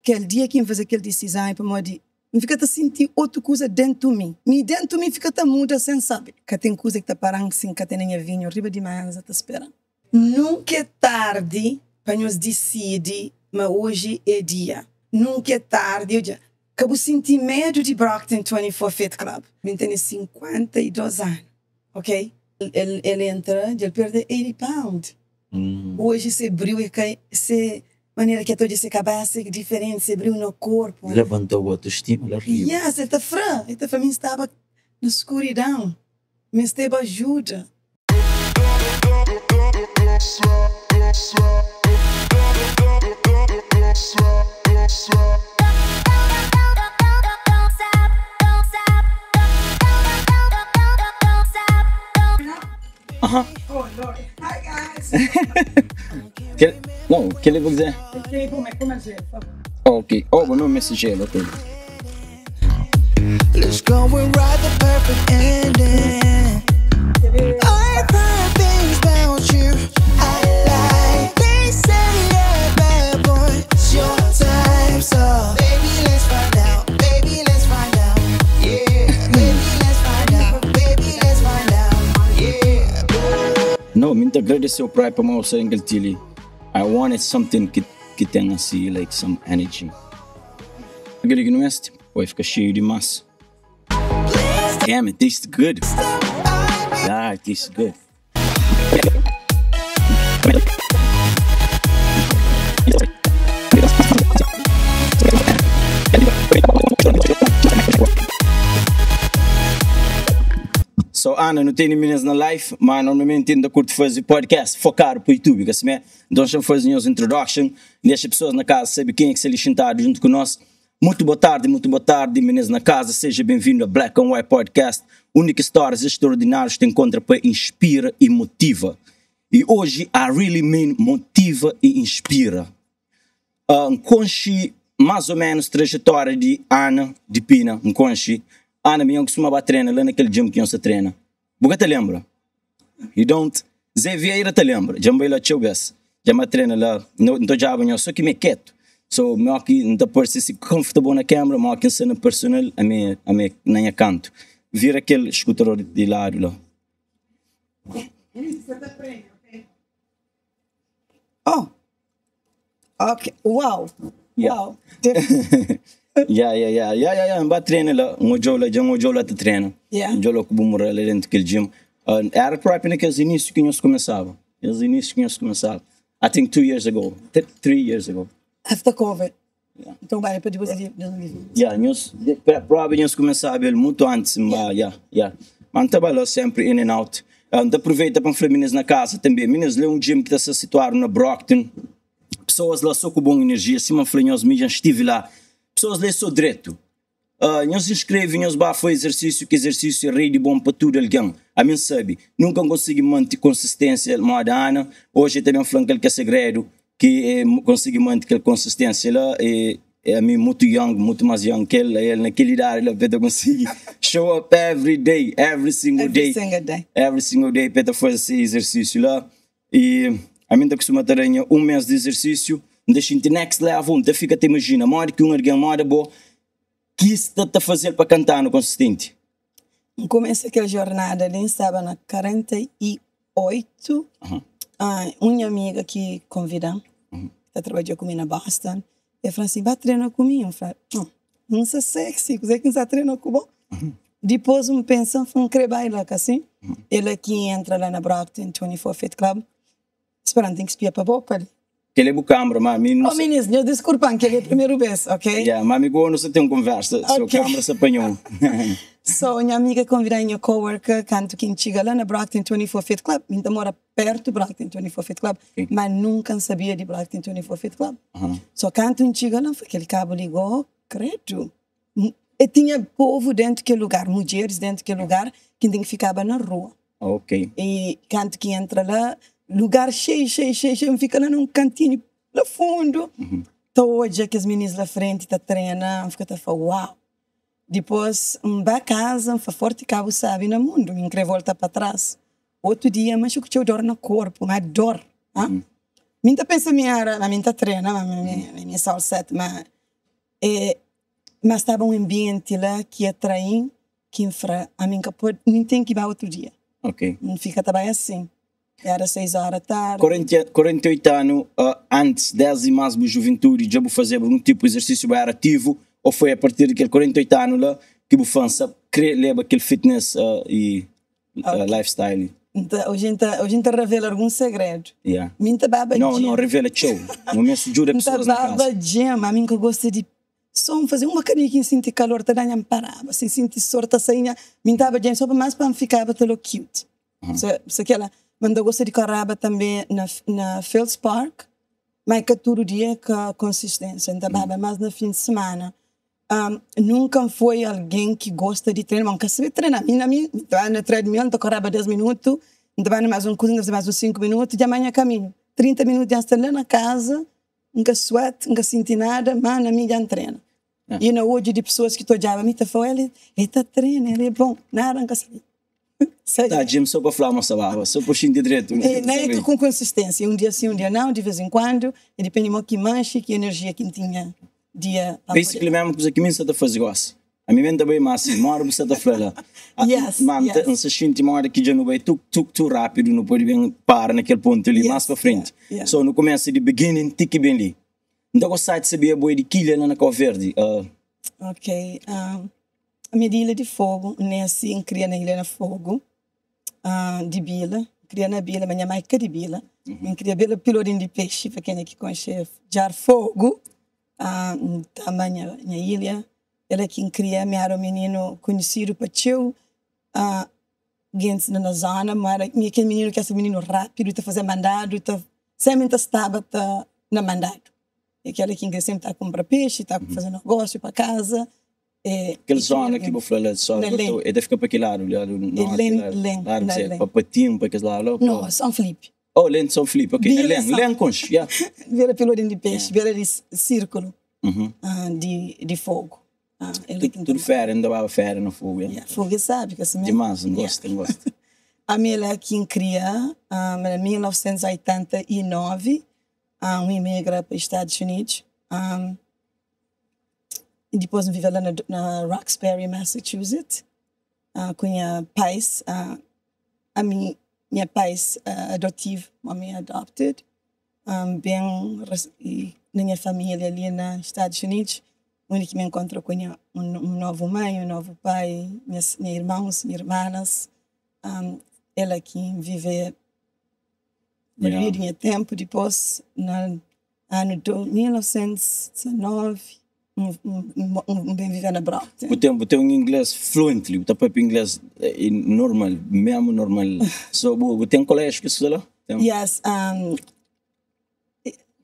aquele dia que eu fazer aquela decisão, para mim, eu fico a sentir outra coisa dentro de mim. Dentro de mim fica a muda sem saber. Que tem coisa que está parando assim, que tem nem vinho, arriba de manhã, está esperando. Nunca é tarde para nós decidir, mas hoje é dia. Nunca é tarde, eu já. Acabo sentir medo de Brockton 24 Fit Club. Eu tenho 52 anos, ok? Ele entra, ele perde 80 pounds. Hoje se abriu, se maneira que toda essa cabeça diferente, se abriu no corpo. Levantou o autoestima lá riba. Yes, ele está mim estava na escuridão. Me esteve ajuda. Oh, Lord. Hi, guys. Não, que ele vai dizer? Como é, por favor. Ok. Oh, o meu mensageiro, ok. Let's go and ride the perfect ending. I've heard things about you I like. They say you're a bad boy. It's your time, so baby, let's find out. Baby, let's find out. Yeah, baby, let's find out. Baby, let's find out. Yeah. Não, me agradeceu para o seu engeltili. I wanted something que tenha assim, like some energy. Agora que não é, vai ficar cheio de massa. Damn, it tastes good. Yeah, it tastes good. So, Ana, não tenho meninas na live, mas normalmente ainda curto fazer podcast, focar para o YouTube, que assim é. Então, já fazer uma introduction, deixa pessoas na casa saber quem é que se ali sentado junto com nós. Muito boa tarde, meninas na casa. Seja bem-vindo a Black and White Podcast. Únicas histórias extraordinárias que te encontra para inspira e motiva. E hoje, I really mean motiva e inspira. Conche mais ou menos trajetória de Ana de Pina. Conche. Ana, minha costumava treinar lá naquele gym que você treina. Você te lembra? You don't? Zé Vieira te lembra? Já me lá chugas. Já me treina lá. Não já venho só que me quieto. So, eu aqui não estou por se comfortable na câmera, mas aqui cena personal, a minha canto. Vira aquele escutador de lado lá. Oh. Ok. Uau. Uau. Yeah. Ba treina lá, jola te treina. Yeah. Jola com o lá dentro daquele gym. Era próprio naqueles inícios que nós começava. I think 2 years ago, 3 years ago. After COVID. Yeah. Então vai para depois de 2020. Yeah, nós provavelmente nós começava muito antes, mas yeah. Mas estava lá sempre in and out. Aproveita para falar meninas na casa também. Meninas, lá um gym que está se situado na Brockton. Pessoas lá só com boa energia, se me falei, nós mesmo estive lá. Pessoas lá só direto. Nós inscrevem, nós vamos fazer exercício, que exercício é rei de bom para tudo alguém. A mim sabe, nunca consegui manter consistência, moda Ana. Hoje também falando que é segredo, que consegui manter aquela consistência lá. A mim muito young, muito mais young que ele naquele idade, ele pode conseguir show up every single day. Every single day, para fazer esse exercício lá. E a mim costuma ter um mês de exercício, deixa em next level, então fica te imagina, mora que alguém mora boa, que está a fazer para cantar no consistente? Começa aquela jornada, ele estava na 48. Uma amiga que convida, que trabalhou comigo na Boston, e falou assim, vai treinar comigo? Eu falei, não sei sexy, você que está treinando comigo? Depois eu penso, vamos querer lá, assim. Ele aqui entra lá na Brockton 24 Fit Club, esperando tem que espiar para a boca. Que ele é o câmera, mas não sei. Menino, desculpa, que ele é a primeira vez, ok? Yeah, mas amigo, não sei ter uma conversa, okay. Seu câmera se apanhou. So, minha amiga convidou minha coworker, canto que chega lá na Brockton 24 Fit Club, ainda mora perto do Brockton 24 Fit Club, mas nunca sabia de Brockton 24 Fit Club. So, canto chega lá, aquele cabo ligou, credo. E tinha povo dentro daquele lugar, mulheres dentro daquele lugar, que ficava na rua. Ok. E canto que entra lá, lugar cheio, fica lá num cantinho lá fundo. Hoje que as meninas lá frente estão treinando, fica falando, uau. Depois, vai a casa, faz forte cabo, sabe, no mundo, me volta para trás. Outro dia, mas eu tinha dor no corpo, mas dor. Minha pensa minha treina, minha salsete, mas Mas estava um ambiente lá que atrai, que infra, a mim que pode, nem tem que ir outro dia. Ok. Não fica também assim. Era 6 horas da tarde. 48 anos, antes 10 e mais de juventude, já vou fazer um tipo de exercício bem ativo, ou foi a partir daquele 48 anos lá que vou fazer, leva aquele fitness e lifestyle? Então, hoje a gente revela algum segredo. Yeah. Minta baba Não revela show. Não me ajuda pessoas na casa. baba gym, a mim que eu gosto de só fazer uma carinha que sente calor, tá dando parava, se sente sorte sainha, minta baba gym só para mais para ficar tão cute. Se aquela, mas eu gosto de correr também na Fields Park, mas que todo dia com consistência, então baba mais no fim de semana. Nunca foi alguém que gosta de treinar, mas se treinar, mim vai na treadmill, então correr 10 minutos, então vai mais mais uns 5 minutos, de amanhã caminho. 30 minutos já estou lá na casa, nunca sweat, nunca senti nada, mas na minha já treino. E na hoje de pessoas que estou já, a mim tá falando, ele está treinando, ele é bom, nada, nunca sei. Tá, Jim, só para falar uma sabava, só para xindir direito. É com consistência, um dia sim, um dia não, de vez em quando, e depende muito que manche, que energia que tinha. Basically, mesmo coisa que me está a fazer gosto. A mim também mais assim, uma hora você está a falar. Mas não se sente uma hora que já não vai tu rápido, não pode bem parar naquele ponto ali, mais para frente. Só no começo de beginning, tique bem ali. Então gostar de saber boi de quilha na Cabo Verde. Ok, a minha ilha de fogo, nem assim, cria na ilha de fogo, de bila, cria na bila, minha mãe que de bila, cria bila pilorinho de peixe, para quem é que conhece, jar fogo. Tamanho na ilha, ela que cria meu menino conhecido para tio, gente na zona, mas aquele menino que é menino rápido, está fazendo mandado, sempre estava na mandado. E aquela que sempre está a comprar peixe, está fazendo negócio para casa. Aquela zona que vou falar, só é de ficar para aquele lado, para Patim, para aquele lado. Não, São Felipe. Oh, Len São Felipe, ok. Len Conch, yeah. Vira pilorinho de peixe, vira de círculo de fogo. Tudo fera, ainda vai fera no fogo. Fogo, sabe? Que assim, demais, gosto. A minha ela que cria, em 1989, imigra para os Estados Unidos. E depois viveu lá na Roxbury, Massachusetts, com a pais, minha pais adotivo, mãe adopted, bem e na minha família ali nos Estados Unidos, onde que me encontro com um novo mãe, um novo pai, minhas irmãos, minhas irmãs, ela que vive em tempo depois no ano 1919, bem viver na Brockton. Você tem um inglês fluently, você pode inglês normal, mesmo normal. So, você tem um colégio que você lá? Yes.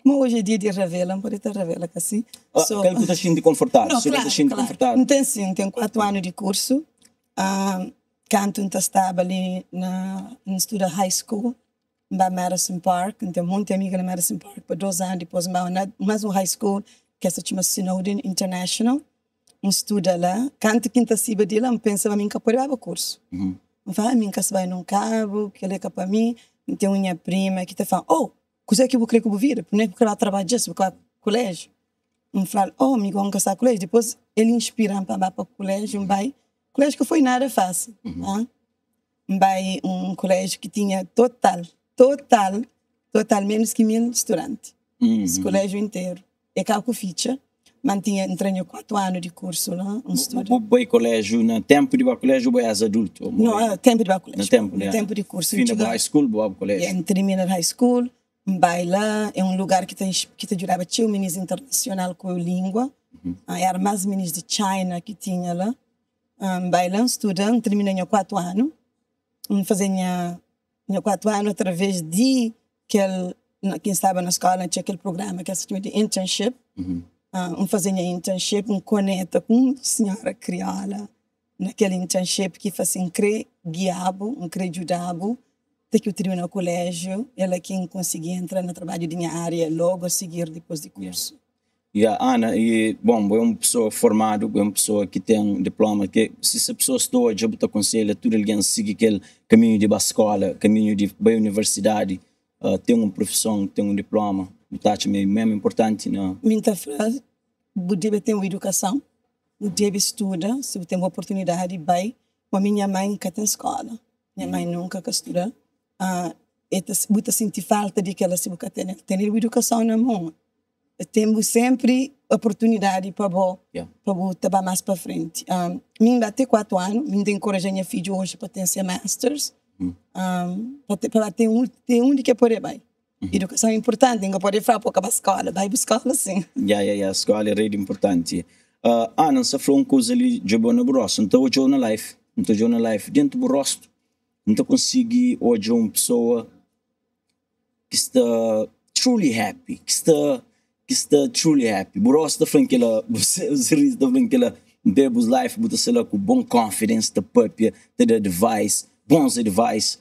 Como hoje é dia de revela, pode estar revela assim. Aquele que está sentindo confortável. Não, claro. Não tem sim, tem 4 anos de curso. Canto estava ali no estudo high school, em Madison Park. Tenho muita amiga na Madison Park por 2 anos. Depois mais um high school, que se chama Snowden International. Estuda lá. Canto quinta ciba de lá, eu pensava que pode ir curso. Eu falei, mim que se vai num cabo, que ele é para mim. Tem uma prima que está falando, coisa que eu vou querer que eu vou vir, porque eu vou trabalhar disso, vou para o colégio. Eu falei, amigo, vamos casar colégio. Depois ele inspira para o colégio, colégio que foi nada fácil. Vai colégio que tinha total menos que 1000 estudantes. Esse colégio inteiro. E cá com ficha, mantinha entrando 4 anos de curso lá, estudo. O colégio, no tempo de colégio, ou és adulto? Não, tempo de colégio. No tempo de curso. Fim da high school, o colégio. Termina high school, vai lá, é lugar que te jurava tinha ministro internacional com a língua. Era mais ministro de China que tinha lá. Vai lá, estudando, termina 4 anos. Fazia 4 anos através de quem estava na escola, tinha aquele programa que se chama de internship. Fazia internship, conecta com uma senhora crioula, naquele internship que fazia guiabo, ajudava, até que eu terminei o colégio, ela quem conseguia entrar no trabalho de minha área logo a seguir depois do curso. Ana, é uma pessoa formada, é uma pessoa que tem um diploma, que se essa pessoa está já te aconselha, tudo alguém siga aquele caminho de escola, caminho de universidade, tem uma profissão, tem um diploma, o tacho é mesmo importante, não? Minha frase, você deve ter uma educação, você deve estudar, se você tem uma oportunidade, vai. Mas minha mãe nunca tem escola. Minha mãe nunca estudou. Você sente falta de que ela se você tem educação na mão. Temos sempre oportunidade para você trabalhar mais para frente. Minha bate 4 anos, minha encoraja minha filha hoje para ter seu masters. Para ter um de que pode vai. Educação é importante, não pode falar para a escola, vai buscar assim. A escola é muito importante. Não se falou uma coisa ali de boa no rosto, então hoje eu na life, dentro do rosto, não consigo hoje uma pessoa que está truly happy, que está truly happy. O rosto está falando que ela, o sorriso está falando que ela bebe os life, bota se lá com bom confidence, da própria, da advice, bons advice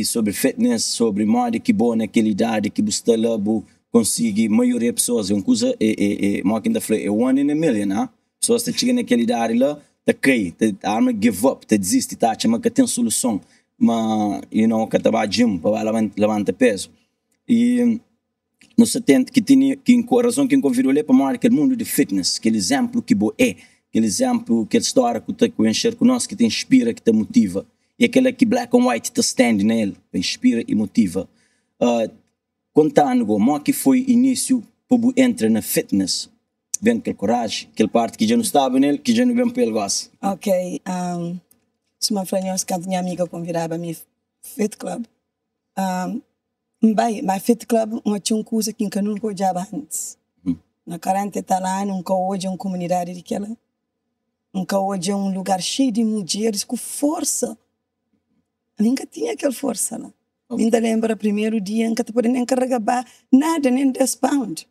sobre fitness, sobre moda que boa naquela idade, que você lá consegue, maioria das pessoas, é uma coisa, uma que ainda falei, é one in a million, pessoas que chegam naquela idade lá, tá cai, a arma give up, tá desiste, tá achando que tem solução, mas, que estava a gym, para levantar peso. E, no 70, que a razão que eu convido para mostrar aquele mundo de fitness, aquele exemplo que aquele exemplo, aquela história que eu enxergo conosco, que te inspira, que te motiva. E aquela que black and white te stand nele, te inspira e motiva. Contando como que foi o início para entrar na fitness, vendo aquela coragem, aquela parte que já não estava nele, que já não vem para ele gosto. Ok, se uma franhosa que a minha amiga convidava a mim Fit Club, mas Fit Club tinha uma coisa que eu nunca olhava antes. Na 40 tá lá, nunca hoje uma comunidade daquela, nunca hoje um lugar cheio de mulheres com força. Eu nunca tinha aquela força lá. Ainda lembro o primeiro dia, nunca te pode nem carregar nada, nem 10 pounds.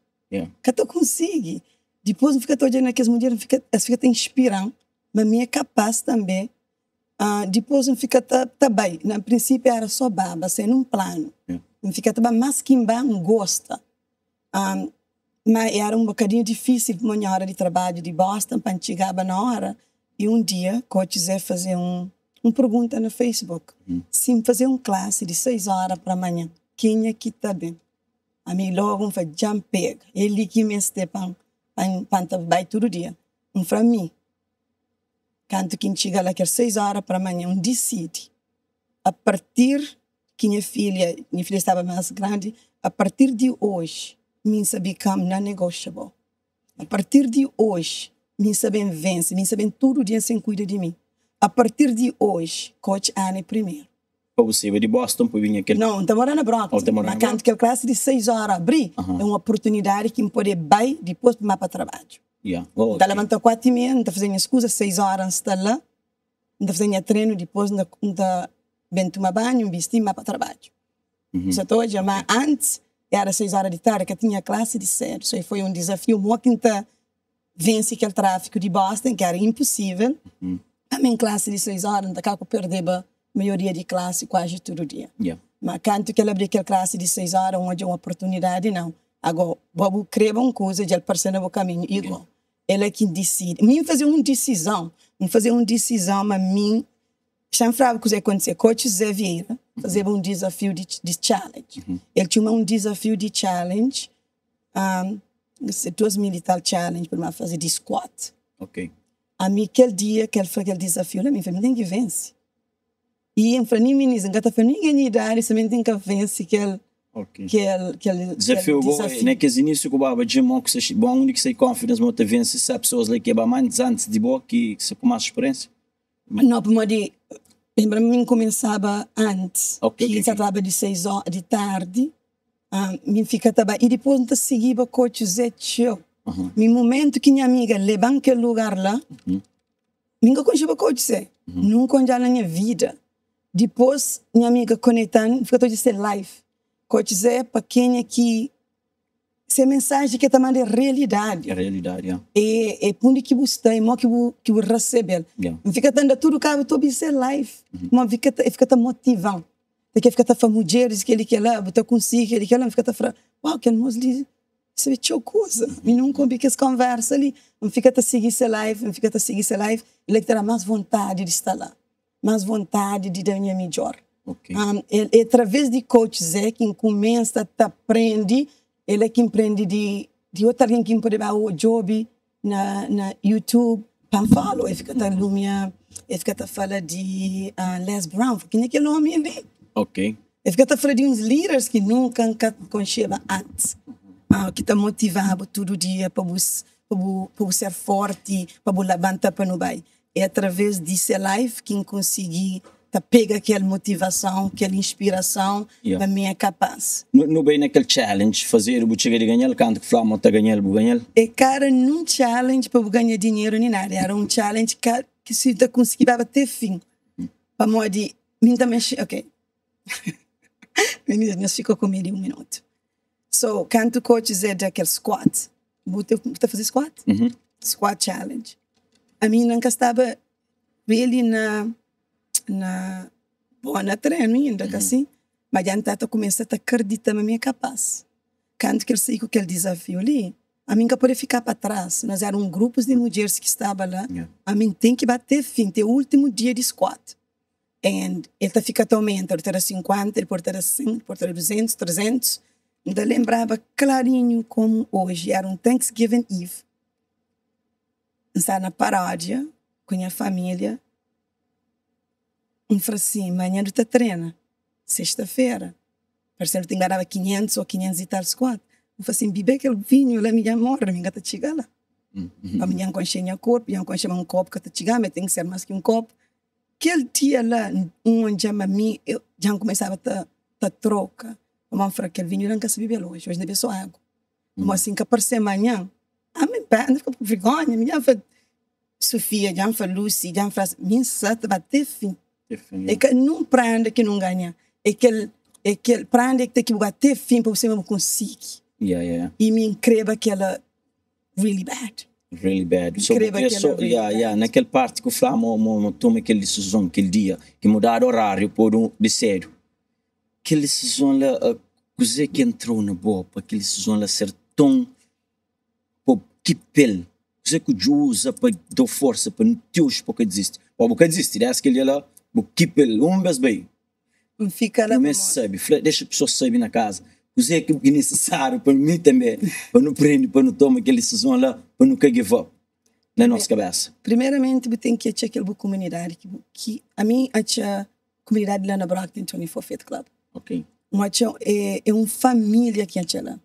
Que tu consegui. Depois fica todo dia naquelas mulheres, fica te inspirando, mas minha capaz também. Depois fica bem. No princípio era só baba, sem um plano. Fica também mais que bem, gosta. Mas era um bocadinho difícil, minha hora de trabalho de Boston, para chegar na hora. E um dia, eu quiser fazer uma pergunta no Facebook. Se fazer uma classe de 6 horas para amanhã, quem é que está bem? A mim logo foi já pega. Ele que me estepa para todo dia. Para mim, quando quem chega lá que é 6 horas para amanhã, decide. A partir que minha filha estava mais grande, a partir de hoje, minha become non-negotiable. A partir de hoje, minha sabem vence, minha sabem todo dia sem cuida de mim. A partir de hoje, coach Anne primeiro. Para você ir de Boston, para vir aqui? Não, estou morando na Brockton. Mas quando que a classe de 6 horas abrir, é uma oportunidade que me pode ir depois para trabalho. Está levantando 4h30, está fazendo as coisas, 6 horas está lá, está fazendo treino, depois está bem tomar banho, vestir para trabalho. Isso hoje, mas antes, era 6 horas de tarde, que eu tinha classe de 7. Isso foi um desafio, uma quinta vence aquele tráfico de Boston, que era impossível. A minha classe de 6 horas, não está perder a maioria de classe quase todo dia. Mas quando que ela abriu aquela classe de 6 horas, onde é uma oportunidade, não. Agora, vou criar uma coisa de ele passar no caminho igual. Ele é quem decide. Mim fazer uma decisão, mas mim sempre falava que acontecer. Coach Zé Vieira fazia um desafio de challenge. Ele tinha um desafio de challenge, 2 militar challenge para fazer de squat. A mim, aquele dia que ele fez aquele desafio, ele me falou, ninguém vence. E eu falei, ninguém ninguém dá, somente tem que vencer aquele desafio. Naqueles inícios que o Baba Jim, onde que você confidence, mas vence, se há pessoas lá que é antes de boa, que você com mais experiência? Não, para mim começava antes, que já estava de 6 horas de tarde, me fica também, e depois não seguia o coach Zé Tio. No momento que minha amiga leva aquele lugar lá, nunca conheci o coach Zé, nunca conheci na minha vida. Depois, minha amiga conectando, fica todo de live. Coach Zé, para quem é que essa mensagem que é também de realidade. É realidade, E por que você está, que você recebe. Fica dando tudo que eu estou live. Mas fica motivando. Porque fica para mulheres que ele quer lá, você consegue, ele quer lá, fica para uau, que nós lhe isso é tão coisa. E não combi que essa conversa ali, não fica a seguir essa live, ele terá mais vontade de estar lá. Mais vontade de dar minha melhor. Através de coach Zé, quem começa a aprender, ele é quem aprende de de outra alguém que pode dar o job na YouTube, para falar, ele fica a lumia, ele fica a falar de Les Brown, quem é aquele homem ali? Ok. Ele fica a falar de uns líderes que nunca conheciam antes, que te motivavam todo dia para ser forte, para levantar para no bai. É através desse live que consegui pegar aquela motivação, aquela inspiração, Yeah. da minha capaz. No bem naquele challenge, fazer o chegar de ganhar, canto que Flamengo está ganhando, vou ganhar. E cara, não challenge para ganhar dinheiro nem nada, era um challenge que se tu conseguia bater fim. Para modo de, mim também, ok. Meninas, ficou comigo 1 minuto. So, quando o coach diz daquele squat, você fazer squat? Squat challenge. A mim nunca estava really na boa treino ainda, assim, mas já então comecei a acreditar na minha capaz. Quando que eu sei com aquele desafio ali, a mim não pode ficar para trás. Nós éramos grupos de mulheres que estavam lá. Yeah. A mim tem que bater fim, ter o último dia de squat. E ele fica aumenta, ele era 50, ele era 100, ele era 200, 300. Ainda lembrava clarinho como hoje, era um Thanksgiving Eve. Estava na paródia, com a minha família. Falei assim, amanhã tu treina, sexta-feira. Parece que eu ganhava 500 ou 500 e tal squat. Eu falei assim, bebê aquele vinho, lá minha morre, minha gata chega lá. Amanhã com o corpo, eu enconchei um copo que está chegando, mas tem que ser mais que um copo. Aquele dia lá, onde eu já começava a troca. Eu falei, aquele vinho não quer se beber hoje deve só água. Mas assim, que aparecer amanhã, a minha perna fica com vergonha, minha falei, Sofia, já falei, Lucy, já falei, minha sata vai ter fim. É que não prende que não ganha. É que prende que tem que bater fim para você não conseguir. Yeah. E me increba que ela really bad. Really bad. So, Incrível eu que sou, ela veio. naquela parte que o Flamengo tomou aquela decisão, aquele dia, que mudaram o horário por de sério. Aquela decisão lá, coisa que entrou na boa, aquela decisão lá ser tão, que pele. Coisa que usa para dar força, para não ter os pouco desistir. Ou porque desistir, é aquele lá, que pele, vez bem. Fica lá. Não sabe, deixa a pessoa saber na casa. Coisa que é necessário para mim também, para não prender, para não tomar aquela decisão lá, para não give up na nossa cabeça. Primeiramente, eu tenho que achar aquela comunidade. Que a mim, a comunidade lá na Brockton 24 Faith Club. Ok. É uma família que é lá.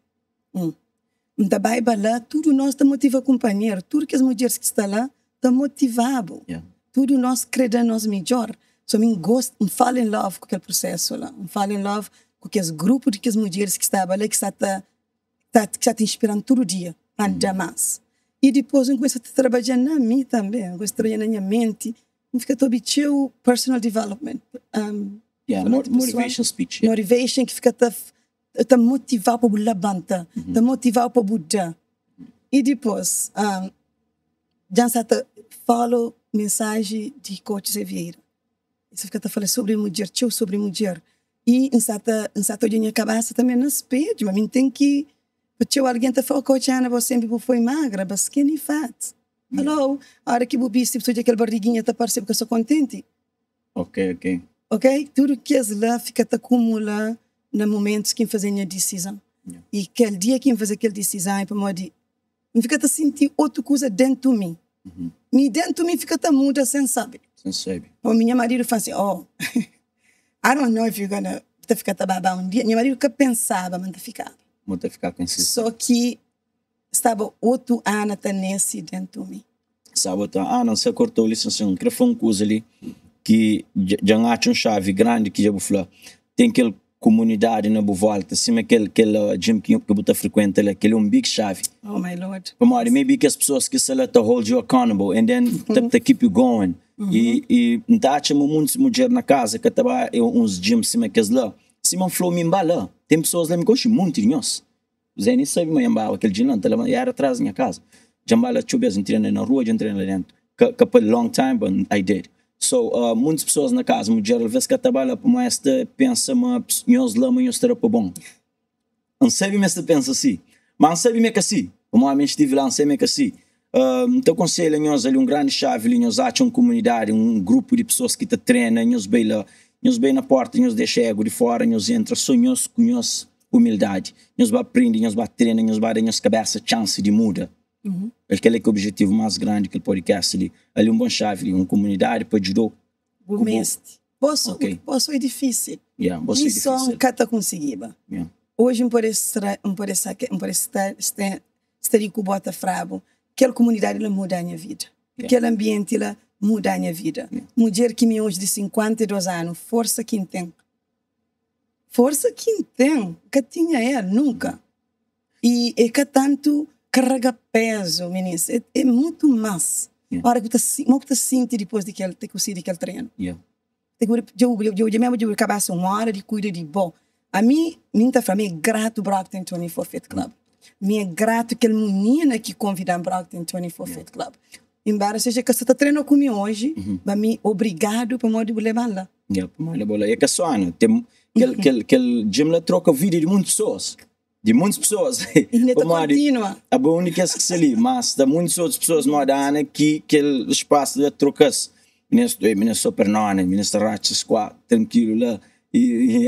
Da Bíblia lá, tudo nós está motivado companheiro. Tudo que as mulheres que estão lá está motivado. Yeah. Tudo nós cremos nós melhor. So, eu gosto, eu falo em love com aquele processo lá. Eu falo em love com aqueles grupos de mulheres que estavam lá, que está te inspirando todo dia, para andar mais. E depois eu começo a trabalhar na mim também, eu começo a trabalhar na minha mente, eu fico a obter o personal development. Motivation speech. Yeah. Motivation que fica a motivar para levantar, a motivar para mudar. E depois, já está falo mensagem de Coach Zé Vieira. Isso fica a falar sobre mulher, sobre mulher. E em certa minha cabeça também não espelho, mas tem que porque alguém está falando, Coach Ana, você sempre foi magra, mas skinny fat. Hello, a hora que eu vi, se aquela barriguinha está parecendo que eu sou contente. Ok. Tudo que é lá fica a acumular nos momentos que fazem a decisão. Yeah. E aquele dia que faz aquela decisão, é para mim, eu fico a sentir outra coisa dentro de mim. E dentro de mim fica a muda sem saber. Sem saber. O meu marido fala assim, I don't know if you're gonna ficar babá um dia. Meu marido que pensava, mas ficava. Muito ficar com isso. Só que estava outro ano nesse dentro de mim. Sabe, não se cortou a licença, que foi uma coisa ali que já acha uma chave grande que já vou falar. Tem aquela comunidade na boa volta, assim, aquele gym que você frequenta, aquele um big chave. Oh my Lord. Maybe que as pessoas que se lá to hold you accountable and then to keep you going. E não acha muitas mulheres na casa que trabalham uns gyms assim que lá. Se não falou me embala, tem pessoas lá me gostam muito de nós. Zé nem sabe me embala aquele gym lá, era atrás da minha casa. Já embala chubes entrena na rua, já entrena lá dentro. Que por long time, but I did. So muitas pessoas na casa, mulher, às vezes que trabalha para mais pensa, mas nós lá mas estará para bom. Não sabe me se pensa assim, mas não sabe me que assim. Como a mente estive lá, não sabe me que assim. Então aconselho nós ali grande chave, nós acham uma comunidade, grupo de pessoas que te treinam, nós bem lá, nós bem na porta, nós deixa ego de fora, nós entra, só nós humildade. Nós vai aprender, nós vai treinar, nós vai dar nossa cabeça chance de mudar. Aquele é o objetivo mais grande que o podcast ali. Ali um bom chave, uma comunidade para ajudar. O mestre. Posso é difícil. Yeah, posso é Isso difícil. não cata conseguiba. Yeah. Hoje, por estar com bota frabo, aquela comunidade ela muda a minha vida. Aquele ambiente ela muda a minha vida. Mulher que me hoje de 52 anos, força que tem. Força que tem, que tinha ela, nunca. E é que tanto carrega peso, meninas. É muito mais. Ora que você sente depois de que ele conseguir aquele treino. Eu mesmo acabasse uma hora de cuidar de bom. A mim, minha família é grato Brockton 24 Fit Club. Me é grato aquele menina que convida Brockton 24 Fit Club. Embora seja que você está treinando comigo hoje, mas me obrigado para me levar lá. É que só, né? Aquele gym lá troca a vida de muitas pessoas. De muitas pessoas. E ainda continua. A única que se ali, mas de muitas outras pessoas modernas que aquele espaço de trocas. Minha super nona, minha racha squat, tranquilo lá. E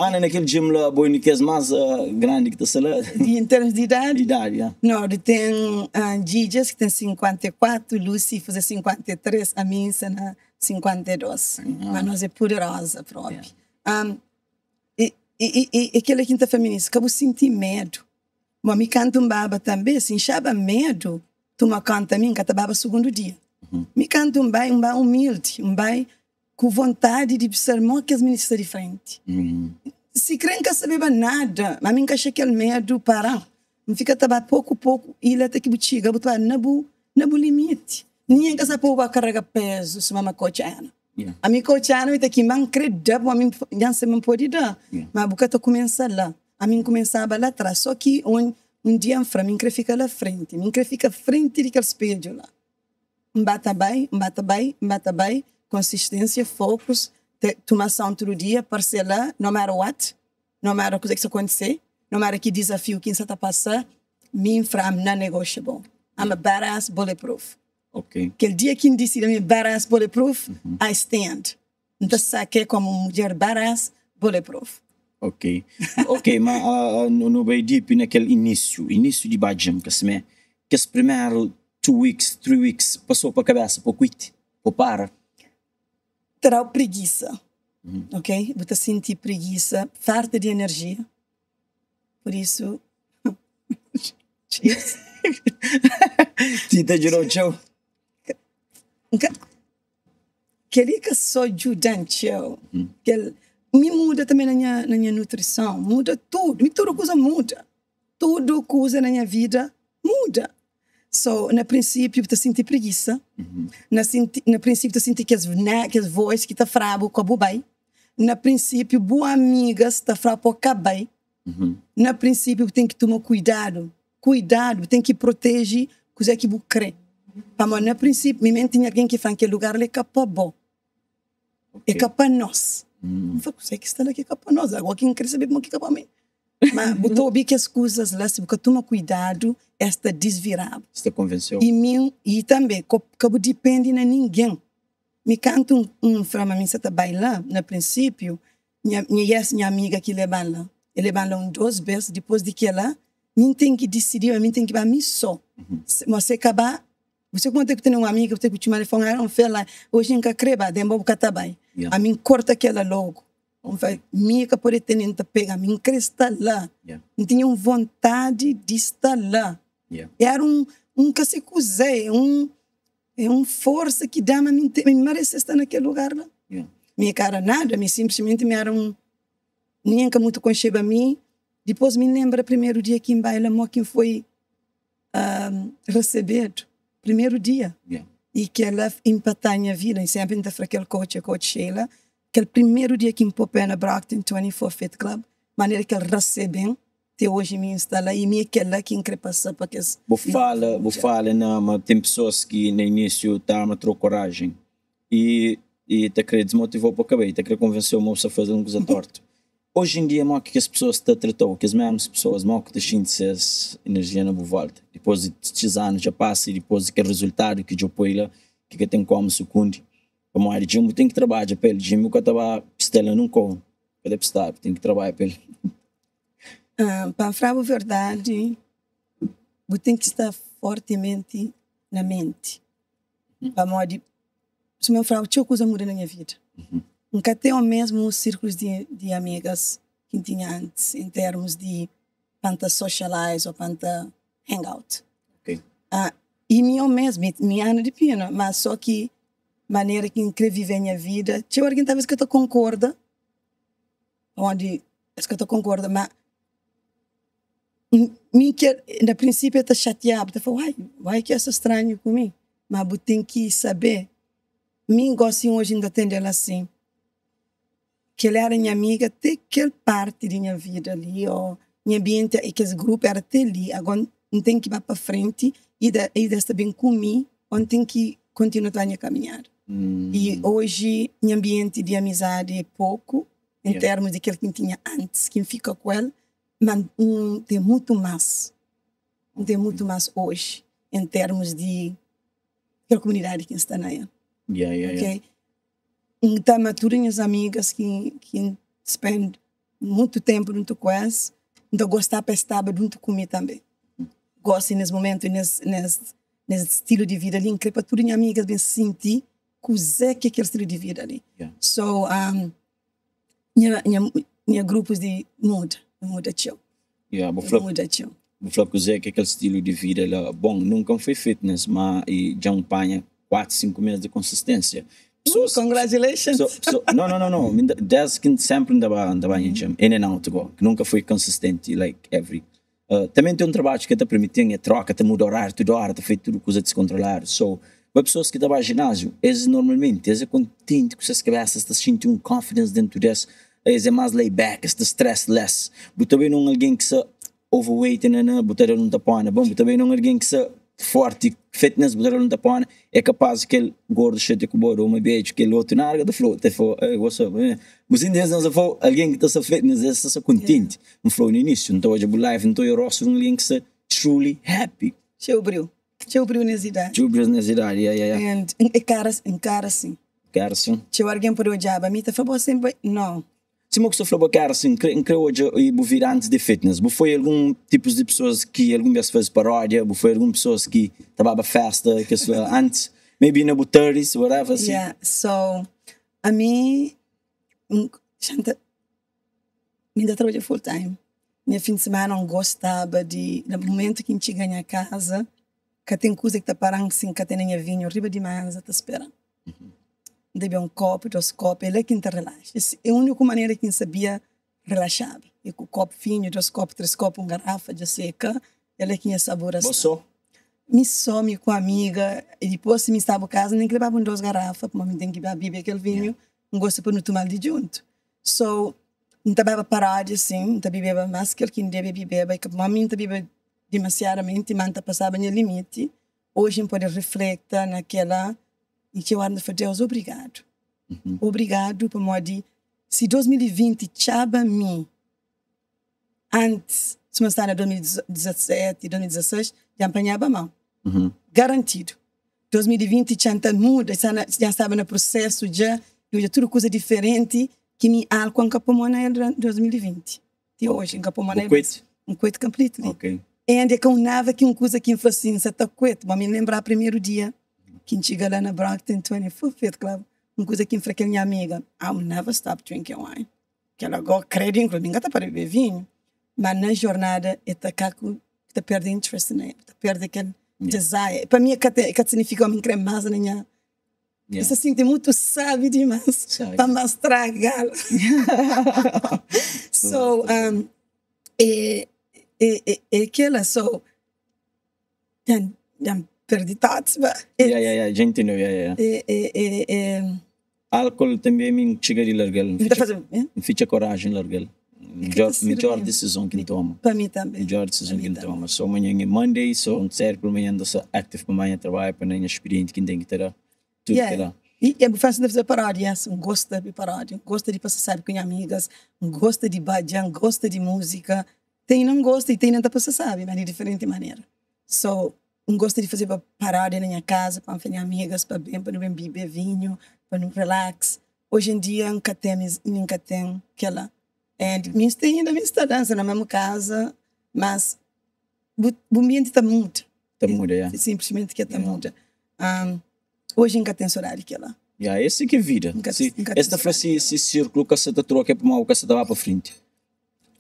Ana naquele gym lá, a única mais grande que está lá. Em termos de idade? Não, tem Gigias que tem 54, Lucy faz 53, a minha é 52. Mas nós é poderosa própria. E aquela quinta feminista, acabou sentir medo. Mas me canta baba também, se enxaba medo, tu me canta a mim, canta baba segundo dia. Me canta bai humilde, bai com vontade de observar que as meninas estão de frente. Se creem que saber nada, mas me acha aquele medo parar. Me fica pouco a pouco, e ele até que chega, botar nabu limite. Ninguém que sabe para carregar peso, se mama coachana. A minha coachana está aqui, mas crediável, a mim já se me pode dar. Mas a boca começa lá. A mim começava lá atrás. Só que um dia em frente, me fica lá frente. Me fica frente daquele espelho lá. Mbata bem, consistência, focus, tomação todo dia, parcelar, no matter what, no matter o que isso acontecer, no matter que desafio que você está passando, me infram não negotiable. I'm a badass bulletproof. Aquele dia que decidi I'm a badass bulletproof, I stand. Então, saquei como mulher badass bulletproof. Ok, mas no vai deep naquele início de Bajam, que esse primeiro 2 weeks, 3 weeks, passou para a cabeça, para quit, para parar. Terá preguiça, ok? Vou sentir preguiça, falta de energia. Por isso... Cheers. Tita girou tchau. Queria que só ajudante, me muda também na minha nutrição, muda tudo, toda coisa muda. Tudo coisa na minha vida muda. So, no princípio, eu senti preguiça. No princípio, eu senti que as vozes que estão frabo com a bubai. No princípio, boas amigas estão frabo com a cabai. No princípio, tem que tomar cuidado. Tem que proteger coisa que eu creio. Mas no princípio, me mente alguém que fala que lugar é capa bom. É capa nós. Eu falo, você que está aqui é capa nós. Agora quem quer saber como que é capa mim. Mas botou bem que as coisas lá, se você toma cuidado, esta desvirada. Você convenceu? E também, como depende de ninguém. Me canta frama minha está bailar, no princípio, minha amiga que leva lá. Ele leva lá 2 vezes, depois de que ela, me tem que decidir, me tem que ir a mim só. Você acabar, você quando tem uma amiga, você que te manda falar, não fez lá, hoje em que creba, demora um catabai. A mim corta aquela logo. Minha que pode ter nem pegar, minha quer estar lá. Não tinha vontade de estar lá. Era que se cozei, força que dá, mas me merece estar naquele lugar lá. Minha cara nada, me simplesmente me era ninguém que muito concheba a mim. Depois me lembra o primeiro dia que em baila, quem foi recebido, primeiro dia. E que ela empatou a minha vida, e sempre ainda foi aquele coach, a coach Sheila. Aquele primeiro dia que me popei na Brockton 24 Fit Club, maneira que ele recebem, até hoje me instala e me aquela que quer passar para que vou falar não, mas tem pessoas que no início tá me trou coragem e te querer desmotivou para acabar, te querer convencer o moço a fazer uma coisa torta. Hoje em dia, que as pessoas estão tratando, que as mesmas pessoas, que deixam de ser energia na volta. Depois de 6 anos já passa e depois daquele resultado que eu põe lá, que tem como segundo. Como a Jimmy tem que trabalhar para ele. Jimmy que estava estela num com. Ele tem que trabalhar para ele. Para falar a verdade, você tem que estar fortemente na mente. Para modo, se eu falar, tinha coisa muda na minha vida. Nunca tenho mesmo os círculos de amigas que tinha antes, em termos de para socialize ou para hangout. Ok. E eu mesmo, minha ano de pena, mas só que maneira que eu viver a minha vida, tinha alguém talvez que eu concorda, onde que eu concorda, mas na princípio eu estou chateada, eu falo, vai que é estranho comigo, mas eu tenho que saber, mim gosto hoje de atender ela assim, que ela era minha amiga, até aquela parte da minha vida ali, ou meu ambiente, e que esse grupo era até ali, agora não tem que ir para frente, e desta bem comigo, onde tem que continuar a caminhar. E hoje, meu ambiente de amizade é pouco, em termos de aquilo que tinha antes, que fica com ele, mas tem muito mais. Tem muito mais hoje, em termos de aquela comunidade que está na ela. Okay? Então, matura minhas amigas que spend muito tempo junto com elas, então gostar para estar junto comigo também. Gosto nesse momento, nesse estilo de vida ali, em que para todas minhas amigas bem sentir que é aquele estilo de vida ali. So, minha grupos de muda tio. Muda tio. Vou falar que é aquele estilo de vida lá, bom, nunca foi fitness, mas já apanha 4, 5 meses de consistência. Congratulations. No. Desde que sempre andava em gym, in and out, que nunca foi consistente, like every. Também tem trabalho que te permite troca, te muda horário, toda hora, te faz tudo coisa descontrolada. So, para pessoas que trabalham no ginásio, eles normalmente, eles é contente com suas cabeças, estão sentindo confidence dentro deles, eles é mais laid back, estão stress less. Mas também não é alguém que se overweight, botar não está põe, bom, também não é alguém que se forte, fitness, botar não está põe, é capaz que ele gordo cheio com boro, uma beijo, que ele outro na área da flor, te for, what's up, mas em Deus não se for alguém que está fitness, ele está contente. Não falou no início, não está hoje a live, não está o rosto, alguém que está truly happy. Cheio brilho nessa idade. Cheio brilho nessa idade, E encara assim. Cara assim. Cheio alguém por o diabo, a mim, tá falando sempre, não. Se eu estou falando cara assim, creio hoje e vir antes de fitness, foi algum tipo de pessoas que alguma vez fez paródia, foi alguma pessoas que trabalhava festa, que antes, maybe na 30s, whatever, assim. Yeah, so, a mim, ainda trabalho full time. Minha fim de semana não gostava no momento que a gente ganha a casa, que tem coisa que está parando assim, que tem nem vinho, riba de manhã, está esperando. Deve copo, 2 copos, ele é que te relaxa. É a única maneira que eu sabia relaxar. E com o copo vinho, 2 copos, 3 copos, uma garrafa de seca, ele é que ia saborar. Você? Me some com a amiga, e depois se me estava em casa, nem que levava 2 garrafas, porque eu tenho que beber aquele vinho, não gosto para não tomar de junto. So, não estava parado assim, não bebia mais que ele que deve beber, porque a mim não bebia demasiadamente, mas passava no limite. Hoje eu posso refletir naquela, e que eu ando a Deus, obrigado. Obrigado por modo se 2020 chaba mim, antes, se eu estava em 2017, 2016, já apanhava a mão. Garantido. 2020 já muda, já estava no processo, já tudo coisa diferente, que me algo em Capomona em 2020. De hoje, em Capomona é um coito completely. Ok. E ainda com nada que uma coisa que eu falei assim, você está coito, mas me lembrar primeiro dia, que chega lá na Brockton 25th Club, uma coisa que eu falei com a minha amiga, I'll never stop drinking wine. Que ela agora crede, inclusive, ninguém está para beber vinho. Mas na jornada, está perdendo interesse nele, está perdendo aquele desire. Para mim, que significa que eu quero mais na minha. Você sente muito sábio demais para me estragar. So, aquela, so, já perdi tatos, mas... já entendeu, álcool também me chega de largar. Não fica coragem de largar. Melhor decisão que toma. Para mim também. Melhor decisão que toma. So, amanhã é Monday, so, certo, pelo menos ando active para amanhã trabalho, para nem experiente que tem que ter. Tudo que lá. E eu faço de fazer paródia, gosto de paródia, gosto de passar com minhas amigas, gosto de badian, gosto de música. Tem não gosta e tem não para sabe, mas de diferente maneira. So, gosto de fazer paródia na minha casa, para minhas amigas, para não beber vinho, para não relax. Hoje em dia, nunca tem aquela E me está dança na mesma casa, mas o ambiente está muda. Tá muda, yeah. Simplesmente que está muda. Hoje nunca tem horário que ela. Yeah, esse que é vida. Nunca Esta foi esse círculo que você troca para mal, que você dava para frente.